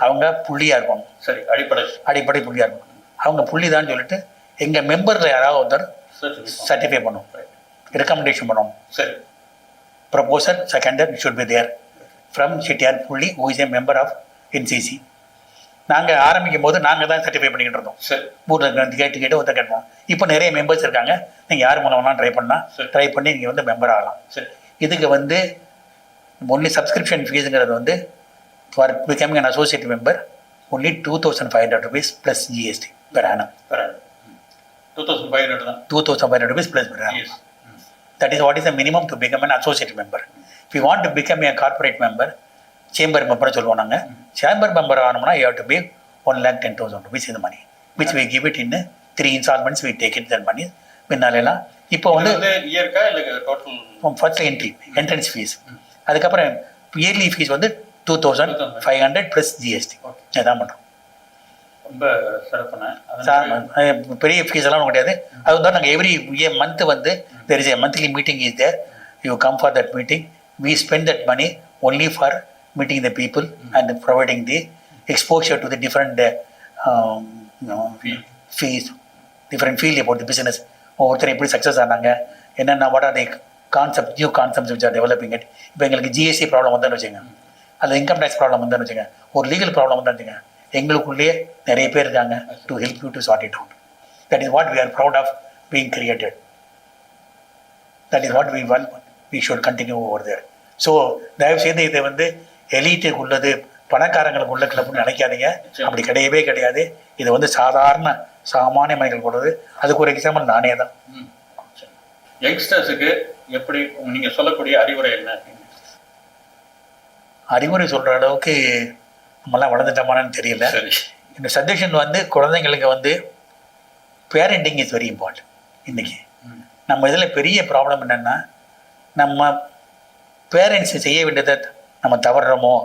C: அவங்க புள்ளியாக இருக்கணும்.
B: சரி,
C: அடிப்படை புள்ளியாக இருக்கணும். அவங்க புள்ளி தான் சொல்லிட்டு எங்கள் மெம்பரில் யாராவது ஒருத்தர் சர்டிஃபை பண்ணுவோம், ரெக்கமெண்டேஷன் பண்ணுவோம்.
B: சரி,
C: proposal seconder should be there from Chettiar புள்ளி who is a member of NCC. நாங்கள் ஆரம்பிக்கும் போது நாங்கள் தான் சர்டிஃபை பண்ணிக்கிட்டு இருந்தோம். ஊரில் கேட்டு ஒருத்தர் கேட்போம். இப்போ நிறைய மெம்பர்ஸ் இருக்காங்க. நீங்கள் யார் மூலம்லாம் ட்ரை பண்ணி நீங்கள் வந்து மெம்பர் ஆகலாம். இதுக்கு வந்து ஒன்லி சப்ஸ்கிரிப்ஷன் ஃபீஸுங்கிறது வந்து for becoming an associate member only 2,500 rupees plus GST per annum. 2,500 rupees plus per annum. That is what is the minimum to become an associate member. If you want to become a corporate member, chamber மெம்பர்னு சொல்லுவோம். நாங்கள் chamber member ஆகணும்னா you have to be 1,10,000 rupees in the money, which we give it in 3 installments. We take it that money. பின்னாலெல்லாம் இப்போ வந்து first entrance fees, அதுக்கப்புறம் yearly fees வந்து 2,500 plus GST. இதான் பண்ணுறோம்.
B: ரொம்ப சிறப்பான
C: பெரிய ஃபீஸ் எல்லாம் கிடையாது. அது வந்து நாங்கள் எவ்ரி மந்த் வந்து there is a monthly meeting is there. you come for that meeting. We spend that money only for meeting the people and providing the exposure to the different fees, different feel about the business. ஒவ்வொருத்தர் எப்படி success ஆனாங்க, என்னென்ன what are the concept, new concepts which are developing it. இப்போ எங்களுக்கு GST problem வந்தான்னு வச்சுங்க, அல்லது income tax problem வந்தான்னு வச்சுங்க, ஒரு லீகல் ப்ராப்ளம் வந்தான்னு வச்சுங்க, எங்களுக்குள்ளேயே நிறைய பேர் இருக்காங்க to help you to sort it out. That is what we are proud of being created. That is what we should continue over there. So தயவுசெய்து இதை வந்து எலீட்டுக்கு உள்ளது, பணக்காரங்களுக்கு உள்ள கிளப்னு நினைக்காதீங்க. அப்படி கிடையவே கிடையாது. இது வந்து சாமானிய மனிதர்கள் போடுறது. அதுக்கு ஒரு எக்ஸாம்பிள் நானே தான்.
B: யங்ஸ்டர்ஸுக்கு எப்படி நீங்கள் சொல்லக்கூடிய அறிவுரை என்ன?
C: அறிவுரை சொல்கிற அளவுக்கு நம்மளாம் வளர்ந்துட்டோமான்னு தெரியல. இந்த சஜஷன் வந்து குழந்தைங்களுக்கு வந்து பேரண்டிங் இஸ் வெரி இம்பார்ட்டன்ட். இன்றைக்கி நம்ம இதில் பெரிய ப்ராப்ளம் என்னென்னா, நம்ம பேரண்ட்ஸ் செய்ய வேண்டியதை நம்ம தவறுறோமோ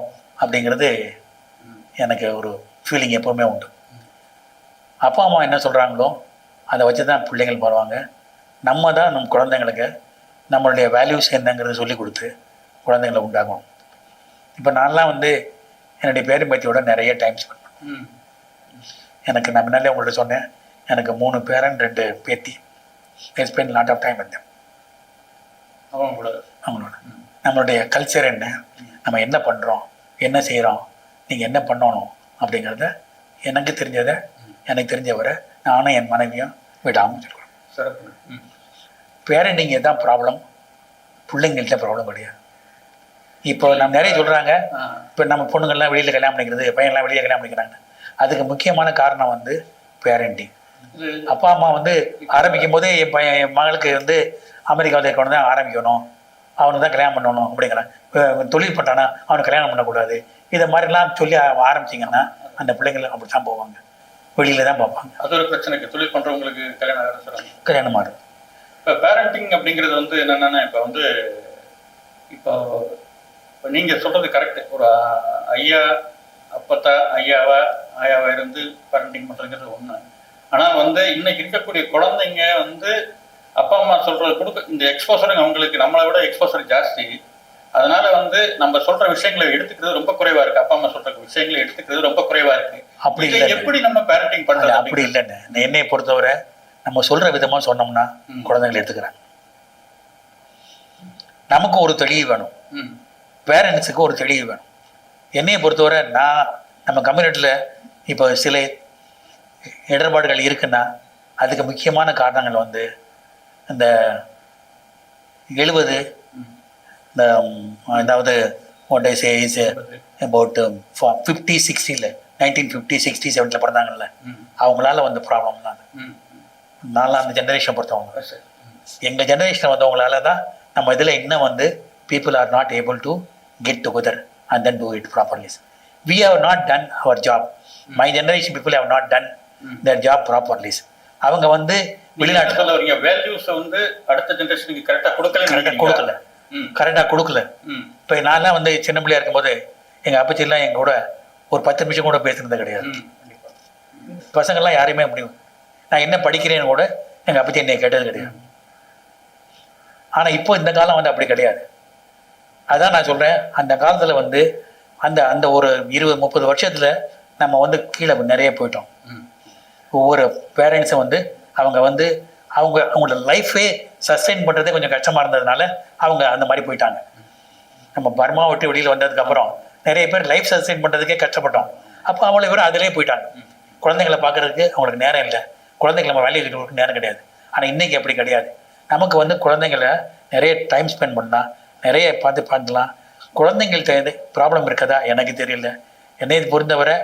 C: அப்படிங்கிறது எனக்கு ஒரு ஃபீலிங் எப்போவுமே உண்டு. அப்பா அம்மா என்ன சொல்கிறாங்களோ அதை வச்சு தான் பிள்ளைங்கள் வருவாங்க. நம்ம தான் நம்ம குழந்தைங்களுக்கு நம்மளுடைய வேல்யூஸ் என்னங்கிறத சொல்லி கொடுத்து குழந்தைங்களை உண்டாகணும். இப்போ நான்லாம் வந்து என்னுடைய பேரம்பேத்தியோட நிறைய டைம் ஸ்பெண்ட் பண்ணுவேன். எனக்கு நான் முன்னாலே உங்கள்கிட்ட சொன்னேன், எனக்கு 3 பேரன் 2 பேத்தி. I spend lot of time with them. அவங்களோட நம்மளுடைய கல்ச்சர் என்ன, நம்ம என்ன பண்ணுறோம், என்ன செய்கிறோம், நீங்கள் என்ன பண்ணணும் அப்படிங்கிறத எனக்கு தெரிஞ்சதை, எனக்கு தெரிஞ்சவரை நானும் என் மனைவியும் விடாமல் சொல்கிறோம்.
B: சிறப்பு.
C: பேரண்டிங் தான் ப்ராப்ளம், பிள்ளைங்கள்ட்ட ப்ராப்ளம் கிடையாது. இப்போ நம்ம நிறைய சொல்கிறாங்க, இப்போ நம்ம பொண்ணுங்கள்லாம் வெளியில் கல்யாணம் பண்ணிக்கிறது, பையன்லாம் வெளியே கல்யாணம் பண்ணிக்கிறாங்க. அதுக்கு முக்கியமான காரணம் வந்து பேரண்டிங். அப்பா அம்மா வந்து ஆரம்பிக்கும் போதே என் மகளுக்கு வந்து அமெரிக்காவில் இருக்கணும் தான் ஆரம்பிக்கணும், அவனுக்கு தான் கல்யாணம் பண்ணணும் அப்படிங்கிறான். தொழில் பண்ணானா அவனுக்கு கல்யாணம் பண்ணக்கூடாது. இதை மாதிரிலாம் சொல்லி ஆரம்பிச்சிங்கன்னா அந்த பிள்ளைங்களை அப்படி தான் போவாங்க, வெளியில் தான் பார்ப்பாங்க.
B: அது ஒரு பிரச்சனைக்கு தொழில் பண்ணுறவங்களுக்கு
C: கல்யாணம் ஆகுது.
B: இப்போ பேரண்டிங் அப்படிங்கிறது வந்து என்னென்னா, இப்போ நீங்கள் சொல்கிறது கரெக்டு. ஒரு ஐயா அப்பத்தா ஐயாவா இருந்து பேரண்டிங் பண்ணுறதுங்கிறது ஒன்று. ஆனால் வந்து இன்னைக்கு இருக்கக்கூடிய குழந்தைங்க வந்து அப்பா அம்மா சொல்கிறது கொடுக்க இந்த எக்ஸ்போசருங்க அவங்களுக்கு நம்மளை விட எக்ஸ்போசர் ஜாஸ்தி. அதனால வந்து நம்ம சொல்கிற விஷயங்களை எடுத்துக்கிறது ரொம்ப குறைவாக இருக்குது. அப்பா அம்மா சொல்கிற விஷயங்களை எடுத்துக்கிறது ரொம்ப குறைவாக இருக்குது.
C: அப்படி இல்லை,
B: எப்படி நம்ம பேரண்டிங் பண்ணுறது?
C: அப்படி இல்லைன்னு என்னை பொறுத்தவரை நம்ம சொல்கிற விதமாக சொன்னோம்னா குழந்தைங்களை எடுத்துக்கிறாங்க. நமக்கு ஒரு தெளிவு வேணும், பேரண்ட்ஸுக்கு ஒரு தெளிவு வேணும். என்னையை பொறுத்தவரை நம்ம கம்யூனிட்டியில் இப்போ சில இடர்பாடுகள் இருக்குன்னா அதுக்கு முக்கியமான காரணங்கள் வந்து இந்த 70 இந்த அதாவது what I say is about 50-60 1950-60-70 பிறந்தாங்கல்ல, அவங்களால வந்து ப்ராப்ளம் தான். நான்லாம் அந்த ஜெனரேஷன் பொறுத்தவங்க, எங்கள் ஜெனரேஷன் வந்தவங்களால தான் நம்ம இதில் இன்னும் வந்து people are not able to get together and then do it properly. We have not done our job. My generation people have not done their job properly. அவங்க வந்து
B: வெளிநாட்டுல வேல்யூஸ் வந்து அடுத்த ஜெனரேஷனுக்கு கரெக்டாக
C: கொடுக்கல. இப்போ நான்லாம் வந்து சின்ன பிள்ளையா இருக்கும்போது எங்கள் அப்பச்சிலாம் எங்க கூட ஒரு 10 நிமிஷம் கூட பேசுனது கிடையாது. பசங்கள்லாம் யாரையுமே முடியும் நான் என்ன படிக்கிறேன்னு கூட எங்கள் அப்பச்சி என்னை கேட்டது கிடையாது. ஆனால் இப்போ இந்த காலம் வந்து அப்படி கிடையாது. அதான் நான் சொல்கிறேன், அந்த காலத்தில் வந்து அந்த ஒரு 20-30 வருஷத்தில் நம்ம வந்து கீழே நிறைய போயிட்டோம். ஒவ்வொரு பேரண்ட்ஸும் வந்து அவங்களோட லைஃபே சஸ்டெயின் பண்ணுறதே கொஞ்சம் கஷ்டமாக இருந்ததுனால அவங்க அந்த மாதிரி போயிட்டாங்க. நம்ம பர்மா விட்டு வெளியில் வந்ததுக்கப்புறம் நிறைய பேர் லைஃப் சஸ்டெயின் பண்ணுறதுக்கே கஷ்டப்பட்டோம். அப்போ அவங்கள பேர் அதிலே போயிட்டாங்க. குழந்தைங்களை பார்க்குறதுக்கு அவங்களுக்கு நேரம் இல்லை, குழந்தைங்களை நம்ம வேலையை கொடுக்க நேரம் கிடையாது. ஆனால் இன்றைக்கி அப்படி கிடையாது. நமக்கு வந்து குழந்தைங்களை நிறைய டைம் ஸ்பெண்ட் பண்ணலாம், நிறைய பார்த்துக்கலாம். குழந்தைங்கள்ட்ட ப்ராப்ளம் இருக்கதா எனக்கு தெரியல. என்னை பொறுத்தவரை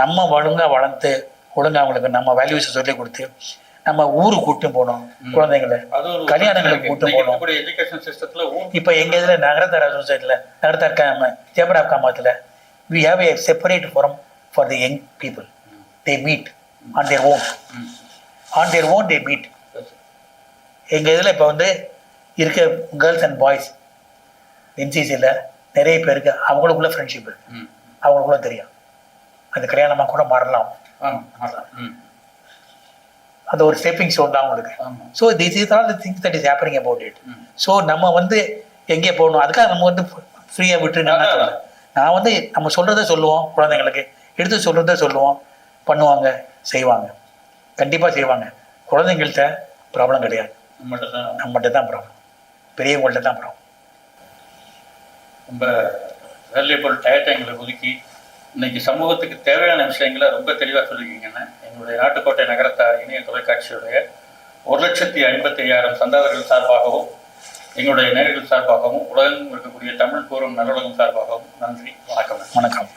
C: நம்ம வளர்ந்து ஒழுங்காக அவங்களுக்கு நம்ம வேல்யூஸை சொல்லி கொடுத்து நம்ம ஊருக்கு கூட்டு போகணும், குழந்தைங்களை கல்யாணங்களுக்கு கூட்டு போகணும். இப்போ எங்கள் இதில் நகரத்தார் சொசைட்டியில் நகரத்தார் சேம்பர் ஆஃப் காமர்ஸில் we have a separate forum for the young people. They meet on their own they meet. எங்கள் இதில் இப்போ வந்து இருக்க கேர்ள்ஸ் அண்ட் பாய்ஸ் என்சிசியில் நிறைய பேருக்கு அவங்களுக்குள்ள ஃப்ரெண்ட்ஷிப் அவங்களுக்குள்ள தெரியும். அது கல்யாணமாக கூட மாறலாம், அது ஒரு ஸ்டெப்பிங் ஸ்டோன் தான் அவங்களுக்கு. So this is all the things that is happening about it. So நம்ம வந்து எங்கே போகணும், அதுக்காக நம்ம வந்து ஃப்ரீயாக விட்டுருங்கன்னா சொல்லுவேன். நான் வந்து நம்ம சொல்கிறத சொல்லுவோம், குழந்தைங்களுக்கு எடுத்து சொல்கிறத சொல்லுவோம், பண்ணுவாங்க, செய்வாங்க, கண்டிப்பாக செய்வாங்க. குழந்தைங்கள்ட்ட ப்ராப்ளம் கிடையாது, நம்மகிட்ட தான் ப்ராப்ளம், பெரியவங்கள்ட்ட தான் ப்ராப்ளம்.
B: ரொம்ப வேல்யூபிள் டயத்தை எங்களுக்கு ஒதுக்கி இன்னைக்கு சமூகத்துக்கு தேவையான விஷயங்களை ரொம்ப தெளிவாக சொல்லியிருக்கீங்கன்னு எங்களுடைய நாட்டுக்கோட்டை நகரத்தார் இணைய தொலைக்காட்சியுடைய 1,55,000 சந்தாதாரர்கள் சார்பாகவும் எங்களுடைய நேயர்கள் சார்பாகவும் உலகம் இருக்கக்கூடிய தமிழ் கூறும் நல்லுலகம் சார்பாகவும் நன்றி, வணக்கம்.
C: வணக்கம்.